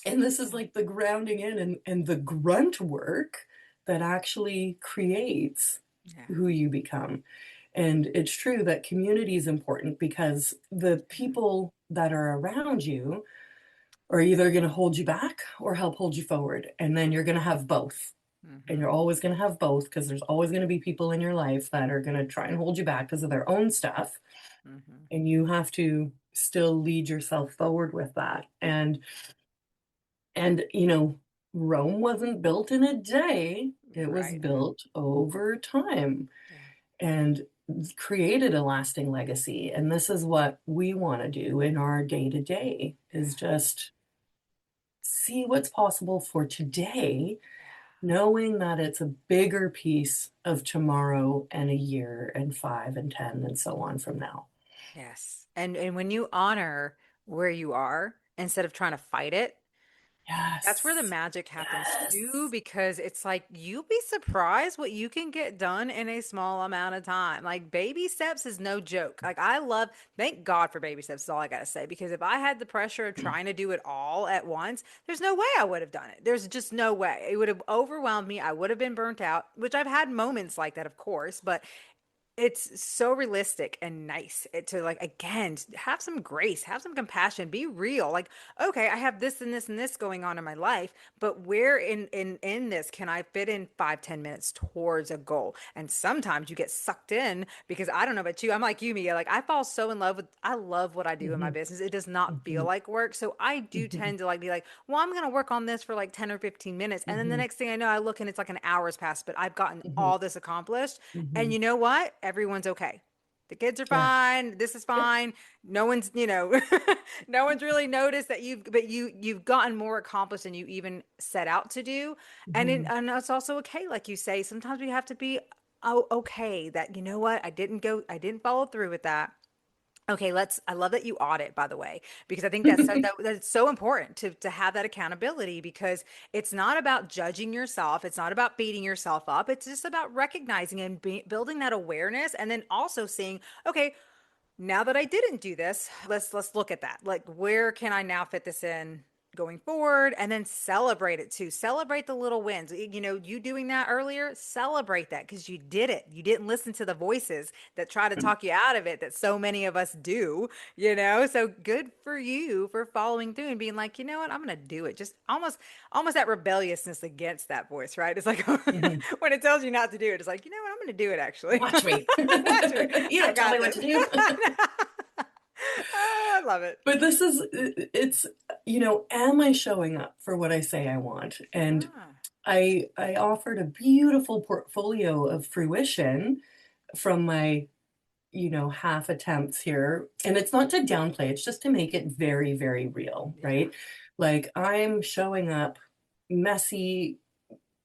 And this is like the grounding in and the grunt work that actually creates Yeah. who you become. And it's true that community is important because the people that are around you are either going to hold you back or help hold you forward. And then you're going to have both. And you're Hmm. always going to have both because there's always going to be people in your life that are going to try and hold you back because of their own stuff. Hmm. And you have to still lead yourself forward with that. And Rome wasn't built in a day. It was Right. built over time Yeah. and created a lasting legacy. And this is what we want to do in our day to day is Yeah. just see what's possible for today, Yeah. knowing that it's a bigger piece of tomorrow and a year and 5 and 10 and so on from now. Yes. And when you honor where you are instead of trying to fight it, that's where the Yes. magic happens too, Yes. because it's like you'd be surprised what you can get done in a small amount of time. Like baby steps is no joke. Like I love, thank God for baby steps is all I gotta say, because if I had the pressure of trying to do it all at once, there's no way I would have done it. There's just no way. It would have overwhelmed me. I would have been burnt out, which I've had moments like that, of course, but it's so realistic and nice to like again have some grace, have some compassion, be real. Like, okay, I have this and this and this going on in my life, but where in this can I fit in 5, 10 minutes towards a goal? And sometimes you get sucked in because I don't know about you. I'm like you, Mia. Like I fall so in love with. I love what I do in my Mhm, business. It does not feel mhm, like work, so I do mhm, tend to like be like, well, I'm gonna work on this for like 10 or 15 minutes, and then the mhm, next thing I know, I look and it's like an hour's passed, but I've gotten mhm, all this accomplished. And mhm. you know what? Everyone's okay. The kids are Yeah. fine. This is Yep. fine. No one's, no one's really noticed that you've gotten more accomplished than you even set out to do. Mhm, And it's also okay, like you say, sometimes we have to be okay that you know what? I didn't follow through with that. Okay, I love that you audit, by the way, because I think that's so important to have that accountability because it's not about judging yourself. It's not about beating yourself up. It's just about recognizing and building that awareness and then also seeing, okay, now that I didn't do this, let's look at that. Like where can I now fit this in going forward and then celebrate it too. Celebrate the little wins. You doing that earlier, celebrate that because you did it. You didn't listen to the voices that try to talk you out of it that so many of us do. So good for you for following through and being like, you know what, I'm gonna do it. Just almost that rebelliousness against that voice, right? It's like mhm. when it tells you not to do it, it's like, you know what, I'm gonna do it actually. Watch me. Watch me. You I don't tell got me what this. to do. Oh, I love it. But this is it's am I showing up for what I say I want? And Ah, I offered a beautiful portfolio of fruition from my half attempts here. And it's not to downplay, it's just to make it very, very real, yeah. right? Like I'm showing up messy,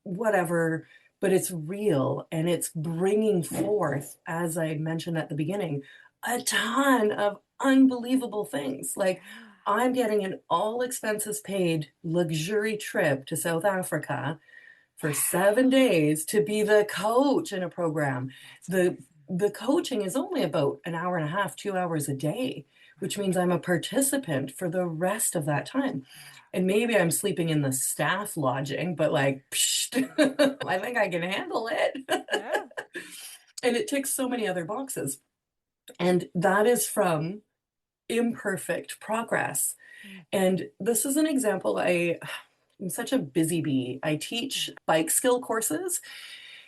whatever, but it's real and it's bringing forth, as I mentioned at the beginning, a ton of unbelievable things. Like Yeah. I'm getting an all expenses paid luxury trip to South Africa for Wow. 7 days to be the coach in a program. That's The amazing. the coaching is only about an hour and a half, 2 hours a day, which Right. means I'm a participant for the rest of that time. Yeah. And maybe I'm sleeping in the staff lodging, but like, psh, I think I can handle it. Yeah. And it ticks so many other boxes. And that is from imperfect progress. Mm. And this is an example. I'm such a busy bee. I teach bike skill courses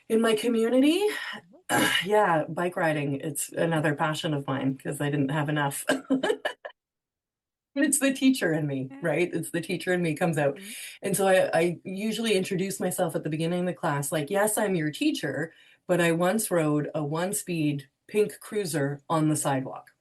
in my community. Mhm. Yeah, bike riding, it's another passion of mine because I didn't have enough. It's the teacher in me, Yeah. right? It's the teacher in me comes out. Mhm. And so I usually introduce myself at the beginning of the class like, yes, I'm your teacher, but I once rode a one speed pink cruiser on the sidewalk,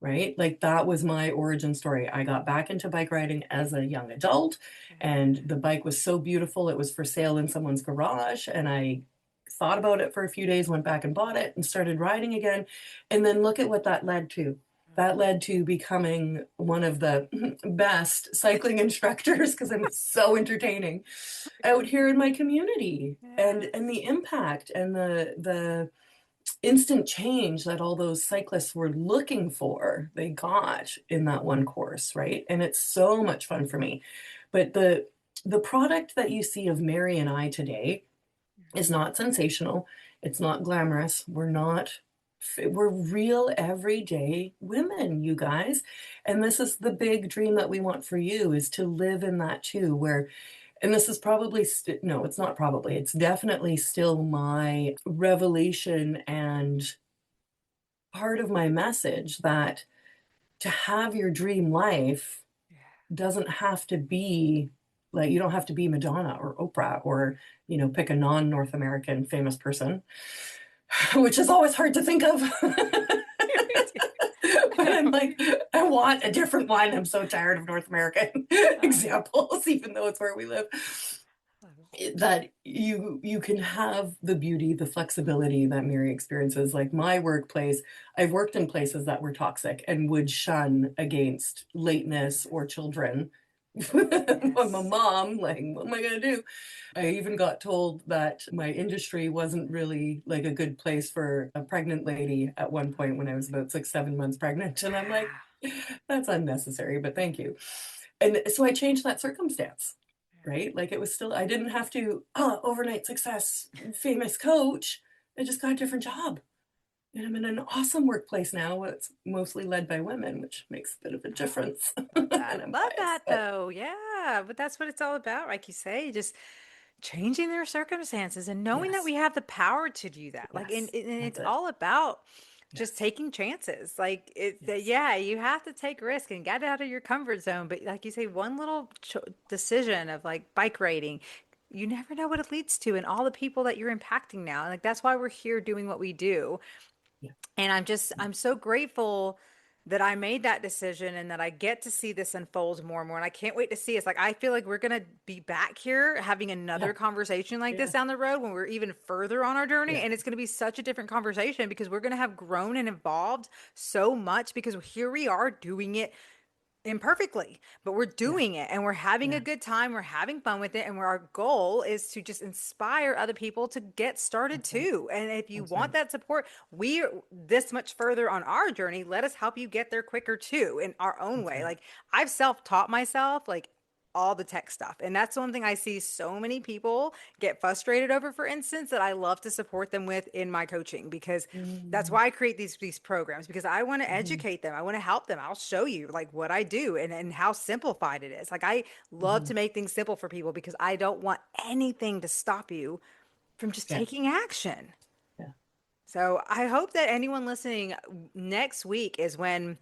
right? Like that was my origin story. I got back into bike riding as a young adult, and the bike was so beautiful. It was for sale in someone's garage, and I thought about it for a few days, went back and bought it, and started riding again. And then look at what that led to. That led to becoming one of the best cycling instructors because I'm so entertaining out here in my community, Yeah. and the impact and the instant change that all those cyclists were looking for, they got in that one course, right? And it's so much fun for me. But the product that you see of Mary and I today is not sensational. It's not glamorous. We're real everyday women, you guys. And this is the big dream that we want for you is to live in that too, where and this is probably no, it's not probably. It's definitely still my revelation and part of my message that to have your dream life Yeah. doesn't have to be like you don't have to be Madonna or Oprah or pick a non-North American famous person, which is always hard to think of. But I'm like, I want a different one. I'm so tired of North American examples, even though it's where we live. That you can have the beauty, the flexibility that Mary experiences. Like my workplace, I've worked in places that were toxic and would shun against lateness or children. I'm a Yes. mom, like, what am I gonna do? I even got told that my industry wasn't really like a good place for a pregnant lady at one point when I was about 6, 7 months pregnant. And I'm like, Wow. that's unnecessary, but thank you. And so I changed that circumstance, Yeah. right? Like it was still, I didn't have to, overnight success, famous coach. I just got a different job. And I'm in an awesome workplace now. It's mostly led by women, which makes a bit of a difference. Love And that. I'm Love biased, that but though. Yeah. But that's what it's all about. Like you say, just changing their circumstances and knowing that yes, we have the power to do that. Like, yes, and it's that's it. all about just Yes, taking chances. Like, yes, yeah, you have to take risk and get out of your comfort zone. But like you say, one little decision of like bike riding, you never know what it leads to and all the people that you're impacting now. And like, that's why we're here doing what we do. yeah, And I'm so grateful that I made that decision and that I get to see this unfold more and more. And I can't wait to see. It's like, I feel like we're going to be back here having yeah, another conversation like this yeah, down the road when we're even further on our journey. yeah, And it's going to be such a different conversation because we're going to have grown and evolved so much because here we are doing it imperfectly, but we're yeah, doing it and we're having a yeah. good time. We're having fun with it. And where our goal is to just inspire other people to get started That's right. too. And if you That's want right. that support, we're this much further on our journey. Let us help you get there quicker too in our own That's way. right. Like I've self-taught myself, like all the tech stuff. And that's one thing I see so many people get frustrated over, for instance, that I love to support them with in my coaching because that's Mm-hmm. why I create these programs because I want to Mm-hmm. educate them. I want to help them. I'll show you like what I do and how simplified it is. Like I love Mm-hmm. to make things simple for people because I don't want anything to stop you from just Yeah, taking action. yeah. So I hope that anyone listening next week is when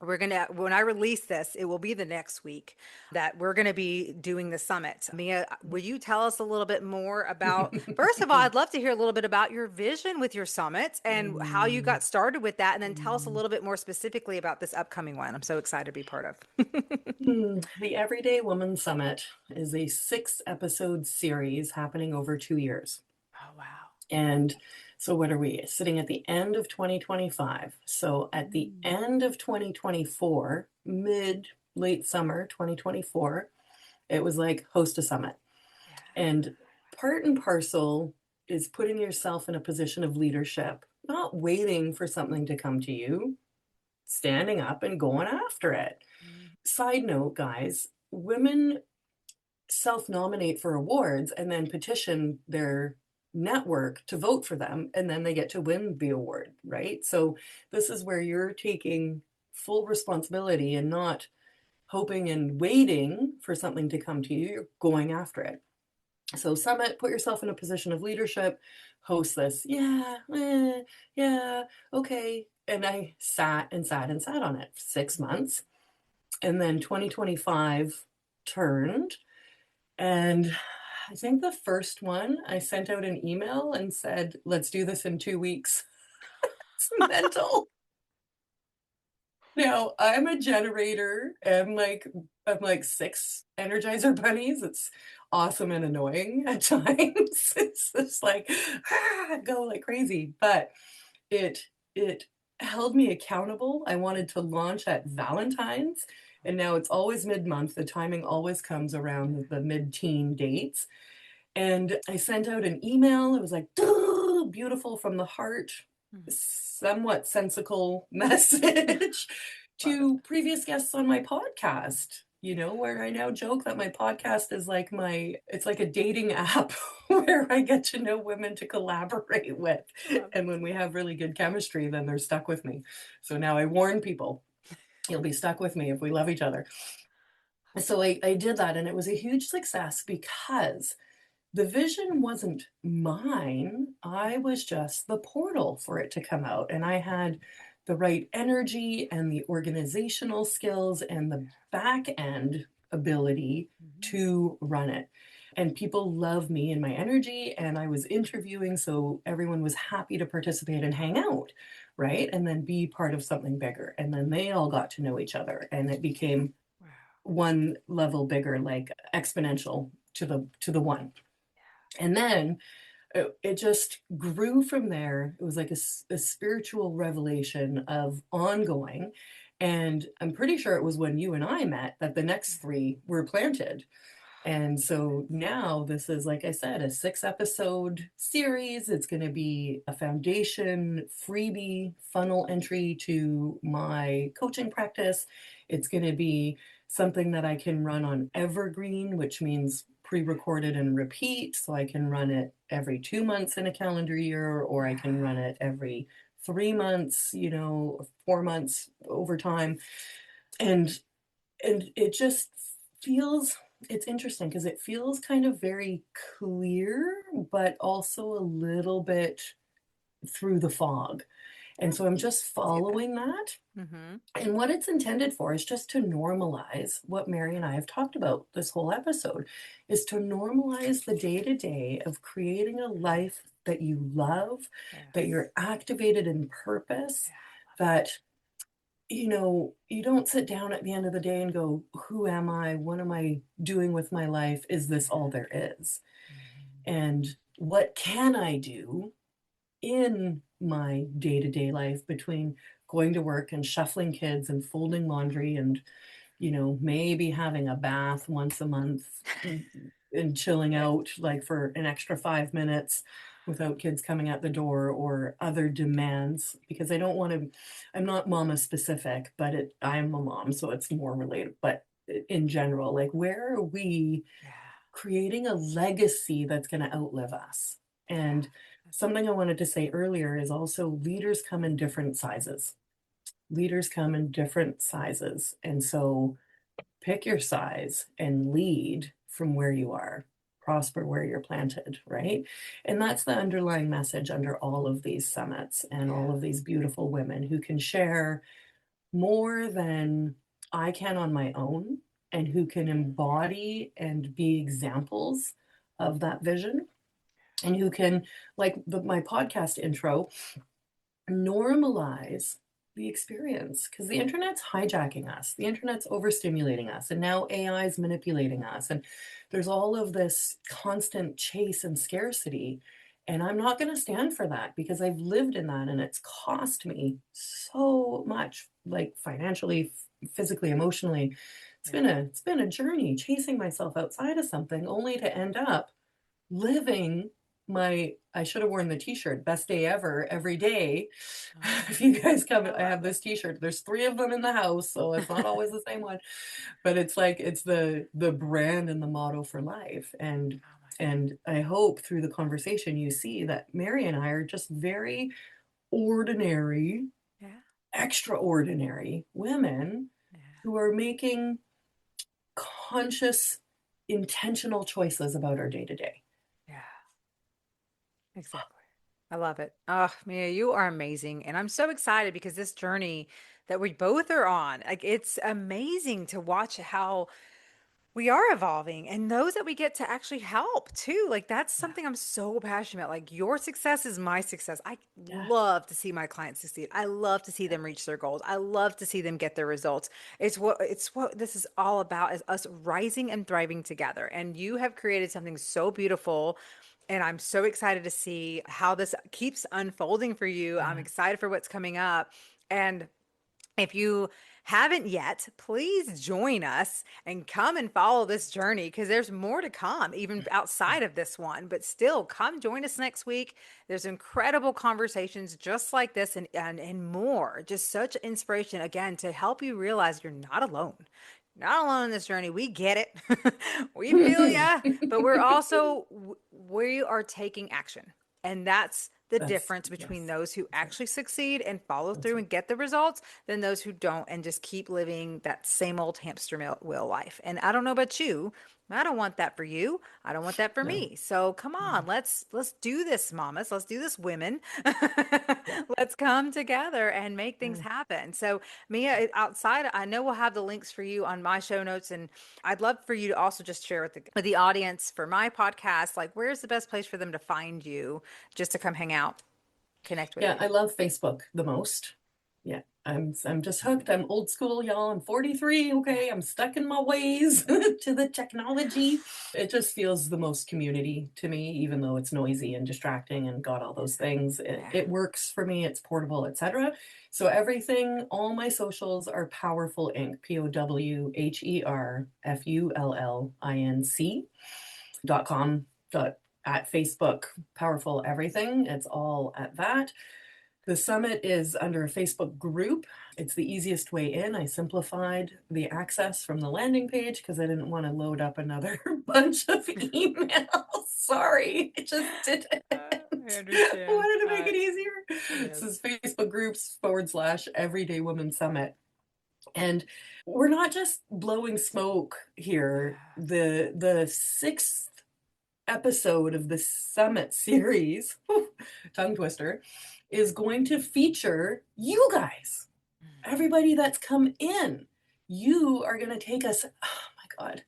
I release this, it will be the next week that we're gonna be doing the summit. Mia, will you tell us a little bit more about, first of all, I'd love to hear a little bit about your vision with your summit and how you Mm, got started with that, and then tell us a mm. little bit more specifically about this upcoming one. I'm so excited to be part of. The Everyday Woman Summit is a 6 episode series happening over 2 years. Oh, wow. And so what are we sitting at the end of 2025? So at the Mm. end of 2024, mid late summer 2024, it was like host a summit. Yeah. And part and parcel is putting yourself in a position of leadership, not waiting for something to come to you, standing up and going after it. Mm. Side note, guys, women self-nominate for awards and then petition their network to vote for them, and then they get to win the award, right? So this is where you're taking full responsibility and not hoping and waiting for something to come to you. You're going after it. So summit, put yourself in a position of leadership, host this. Yeah, yeah, okay. And I sat and sat and sat on it for 6 months. And then 2025 turned, and I think the first one, I sent out an email and said, let's do this in 2 weeks. It's mental. Now, I'm a generator. I'm like six Energizer bunnies. It's awesome and annoying at times. It's just like go like crazy. But it held me accountable. I wanted to launch at Valentine's, and now it's always mid-month. The timing always comes around the mid-teen dates. And I sent out an email. It was like, "Duh, beautiful from the heart, Mm. somewhat sensical message Love it. to previous guests on my podcast. Where I now joke that my podcast is like it's like a dating app where I get to know women to collaborate with. Love And when we have really good chemistry, then they're stuck with me. So now I warn people, you'll be stuck with me if we love each other. So I did that, and it was a huge success because the vision wasn't mine. I was just the portal for it to come out. And I had the right energy and the organizational skills and the back end ability it. Mhm. to run it. And people love me and my energy. And I was interviewing, so everyone was happy to participate and hang out, right? And then be part of something bigger. And then they all got to know each other. And it became Wow. one level bigger, like exponential to the one. And then it just grew from there. It was like a spiritual revelation of ongoing. And I'm pretty sure it was when you and I met that the next three were planted. And so now this is, like I said, a 6 episode series. It's going to be a foundation freebie funnel entry to my coaching practice. It's going to be something that I can run on evergreen, which means pre-recorded and repeat. So I can run it every 2 months in a calendar year, or I can run it every 3 months, 4 months over time. And it just feels it's interesting because it feels kind of very clear, but also a little bit through the fog. Yeah, And so I'm just I see that. following that. Mm-hmm. And what it's intended for is just to normalize what Mary and I have talked about this whole episode, is to normalize the day to day of creating a life that you love, that Yes. you're activated in purpose, Yeah, I love that. that you don't sit down at the end of the day and go, who am I? What am I doing with my life? Is this all there is? Mhm. And what can I do in my day to day life between going to work and shuffling kids and folding laundry and maybe having a bath once a month and chilling Yes. out like for an extra 5 minutes without kids coming at the door or other demands, because I don't want to, I'm not mama specific, but I'm a mom, so it's more related. But in general, like, where are we Yeah. creating a legacy that's going to outlive us? Yeah. And That's it. something I wanted to say earlier is also leaders come in different sizes. Leaders come in different sizes. And so pick your size and lead from where you are, prosper where you're planted, right? And that's the underlying message under all of these summits and Yeah. all of these beautiful women who can share more than I can on my own, and who can embody and be examples of that vision, and who can, like my podcast intro, normalize the experience, because the internet's hijacking us, the internet's overstimulating us, and now AI is manipulating us, and there's all of this constant chase and scarcity. And I'm not going to stand for that because I've lived in that and it's cost me so much, like financially, physically, emotionally. Yeah. It's been a journey chasing myself outside of something only to end up living my I should have worn the t-shirt best day ever every day. Oh, If you guys come, I I have love it. this t-shirt. There's three of them in the house, so it's not always the same one, but it's like it's the brand and the motto for life. Oh my And I hope through the conversation you see that Mary and I are just very ordinary, God. Yeah. extraordinary women Yeah. who are making conscious, intentional choices about our day to day. Yeah. Exactly. I love it. Oh, Mia, you are amazing. And I'm so excited because this journey that we both are on, like it's amazing to watch how we are evolving and those that we get to actually help too. Like that's Yeah, something I'm so passionate about. Like your success is my success. I yeah, love to see my clients succeed. I love to see yeah, them reach their goals. I love to see them get their results. It's what this is all about is us rising and thriving together. And you have created something so beautiful. And I'm so excited to see how this keeps unfolding for you. I'm yeah, excited for what's coming up. And if you haven't yet, please join us and come and follow this journey because there's more to come, even yeah, outside of this one. But still, come join us next week. There's incredible conversations just like this and more. Just such inspiration, again, to help you realize you're not alone. Not alone in this journey. We get it. We feel ya, but we're also, we are taking action. And that's the difference between yes, those who that's right. actually succeed and follow That's through right. and get the results than those who don't and just keep living that same old wheel life. And I don't know about you. I don't want that for you. I don't want that for No, me. So come no, on, let's do this, mamas. Let's do this, women. yeah, Let's come together and make things yeah. happen. So Mia, outside, I know we'll have the links for you on my show notes, and I'd love for you to also just share with the audience for my podcast, like where's the best place for them to find you, just to come hang out, connect with Yeah, you. I love Facebook the most. Yeah, I'm just hooked. I'm old school, y'all. I'm 43. Yeah. Okay, I'm stuck in my ways to the technology. It just feels the most community to me, even though it's noisy and distracting and got all those things. It, Yeah. it works for me. It's portable, etc. So everything, all my socials are Powerful Inc. POWHERFULLINC .com, at Facebook, Powerful Everything. It's all at that. The summit is under a Facebook group. It's the easiest way in. I simplified the access from the landing page because I didn't want to load up another bunch of emails. Sorry, it just didn't. I I understand. wanted to make it easier. It Yes. says Facebook groups / Everyday Woman Summit. And we're not just blowing smoke here. Yeah. The sixth episode of the Summit series, tongue twister, is going to feature you guys, Mm. everybody that's come in. You are going to take us, oh my God,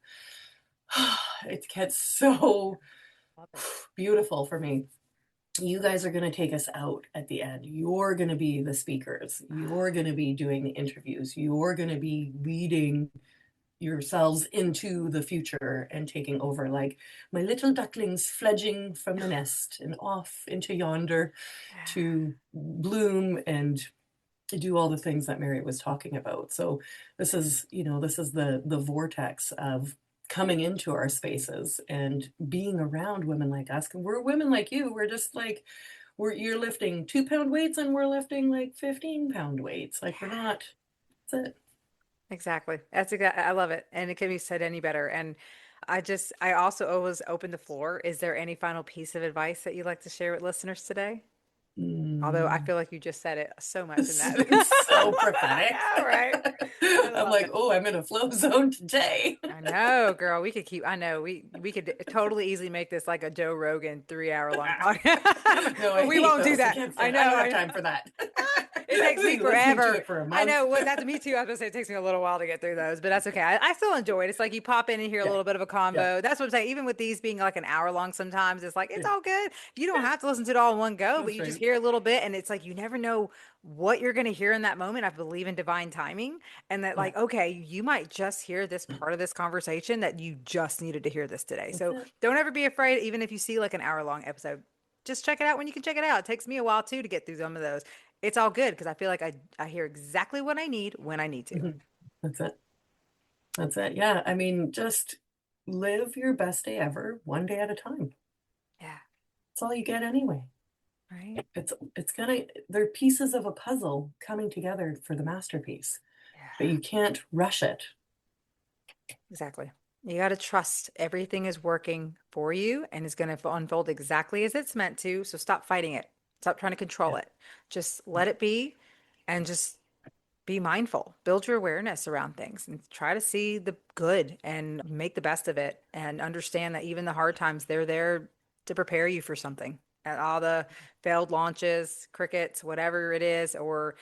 it gets so Love it. beautiful for me. You guys are going to take us out at the end. You're going to be the speakers. You're going to be doing the interviews. You're going to be leading yourselves into the future and taking over like my little ducklings fledging from the nest and off into yonder Yeah. to bloom and do all the things that Mary was talking about. So this is the vortex of coming into our spaces and being around women like us. We're women like you. We're just like you're lifting 2 pound weights and we're lifting like 15 pound weights. Like we're Yeah. not. That's it. Exactly. That's exactly. I love it. And it can be said any better. And I also always open the floor. Is there any final piece of advice that you'd like to share with listeners today? Although I Mm. feel like you just said it so much in that. It's so prophetic. All right. I I'm love like, it. oh, I'm in a flow zone today. I know, girl. We could keep, I know we could totally easily make this like a Joe Rogan 3 hour long podcast, No, but I we hate won't do those. I that. can't I stand it. I know. don't have I know. time for that. It takes me We listening to forever. it for a I month. know. Well, that's me too. I was gonna say it takes me a little while to get through those, but that's okay. I still enjoy it. It's like you pop in and hear a Yeah, little bit of a yeah, combo. That's what I'm saying. Even with these being like an hour long, sometimes it's like it's yeah. all good. You don't have to listen to it all in one go, but That's you just right. hear a little bit, and it's like you never know what you're gonna hear in that moment. I believe in divine timing, and that Yeah, like okay, you might just hear this part of this conversation that you just needed to hear this today. that's So it. don't ever be afraid, even if you see like an hour long episode. just check it out when you can check it out. It takes me a while too to get through some of those. It's all good because I feel like I hear exactly what I need when I need to. Mhm. That's it. That's it. Yeah. I mean, just live your best day ever, one day at a time. Yeah. That's all you get anyway. Right. It's gonna they're pieces of a puzzle coming together for the masterpiece, but Yeah. you can't rush it. Exactly. You got to trust everything is working for you and is going to unfold exactly as it's meant to. So stop fighting it. Stop trying to control Yeah. it. Just let it be and just be mindful. Build your awareness around things and try to see the good and make the best of it and understand that even the hard times, they're there to prepare you for something. And all the failed launches, crickets, whatever it is, or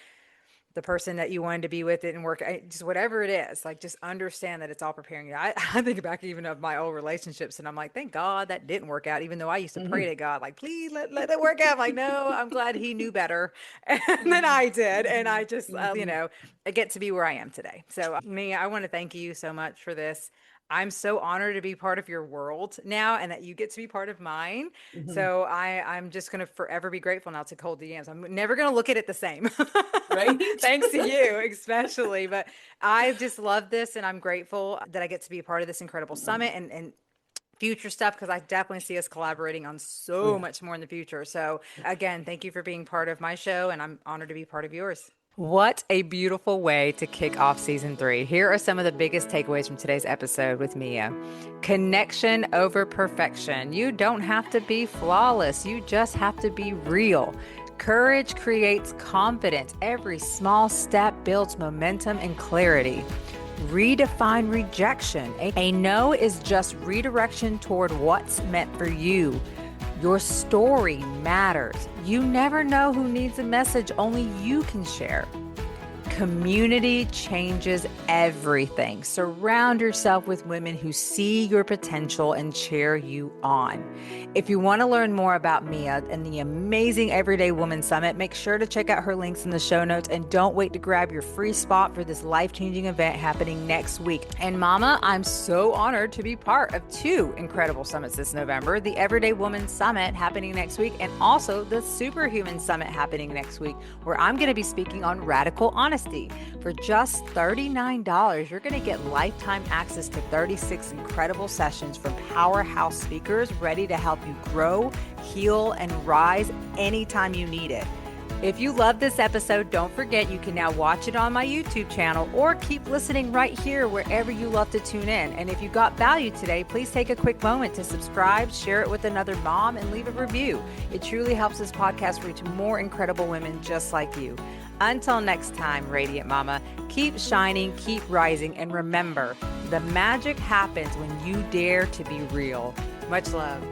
the person that you wanted to be with didn't work, just whatever it is, like just understand that it's all preparing you. I think back even of my old relationships and I'm like, thank God that didn't work out, even though I used to pray Mhm. to God, like, please let it work out. I'm like, no, I'm glad he knew better than Mhm. I did. And I Mhm. just, Mhm. I get to be where I am today. So, Mia, I want to thank you so much for this. I'm so honored to be part of your world now and that you get to be part of mine. Mhm. So I'm just going to forever be grateful now to Cold DMs. I'm never going to look at it the same. Right? Thanks to you, especially. But I just love this and I'm grateful that I get to be a part of this incredible summit and future stuff because I definitely see us collaborating on Oh so yeah. much more in the future. So again, thank you for being part of my show and I'm honored to be part of yours. What a beautiful way to kick off season 3. Here are some of the biggest takeaways from today's episode with Mia. Connection over perfection. You don't have to be flawless, you just have to be real. Courage creates confidence. Every small step builds momentum and clarity. Redefine rejection. A no is just redirection toward what's meant for you. Your story matters. You never know who needs a message only you can share. Community changes everything. Surround yourself with women who see your potential and cheer you on. If you want to learn more about Mia and the amazing Everyday Woman Summit, make sure to check out her links in the show notes and don't wait to grab your free spot for this life-changing event happening next week. And Mama, I'm so honored to be part of 2 incredible summits this November, the Everyday Woman Summit happening next week and also the Superhuman Summit happening next week, where I'm going to be speaking on radical honesty. For just $39, you're going to get lifetime access to 36 incredible sessions from powerhouse speakers ready to help you grow, heal, and rise anytime you need it. If you love this episode, don't forget you can now watch it on my YouTube channel or keep listening right here wherever you love to tune in. And if you got value today, please take a quick moment to subscribe, share it with another mom, and leave a review. It truly helps this podcast reach more incredible women just like you. Until next time, Radiant Mama, keep shining, keep rising, and remember, the magic happens when you dare to be real. Much love.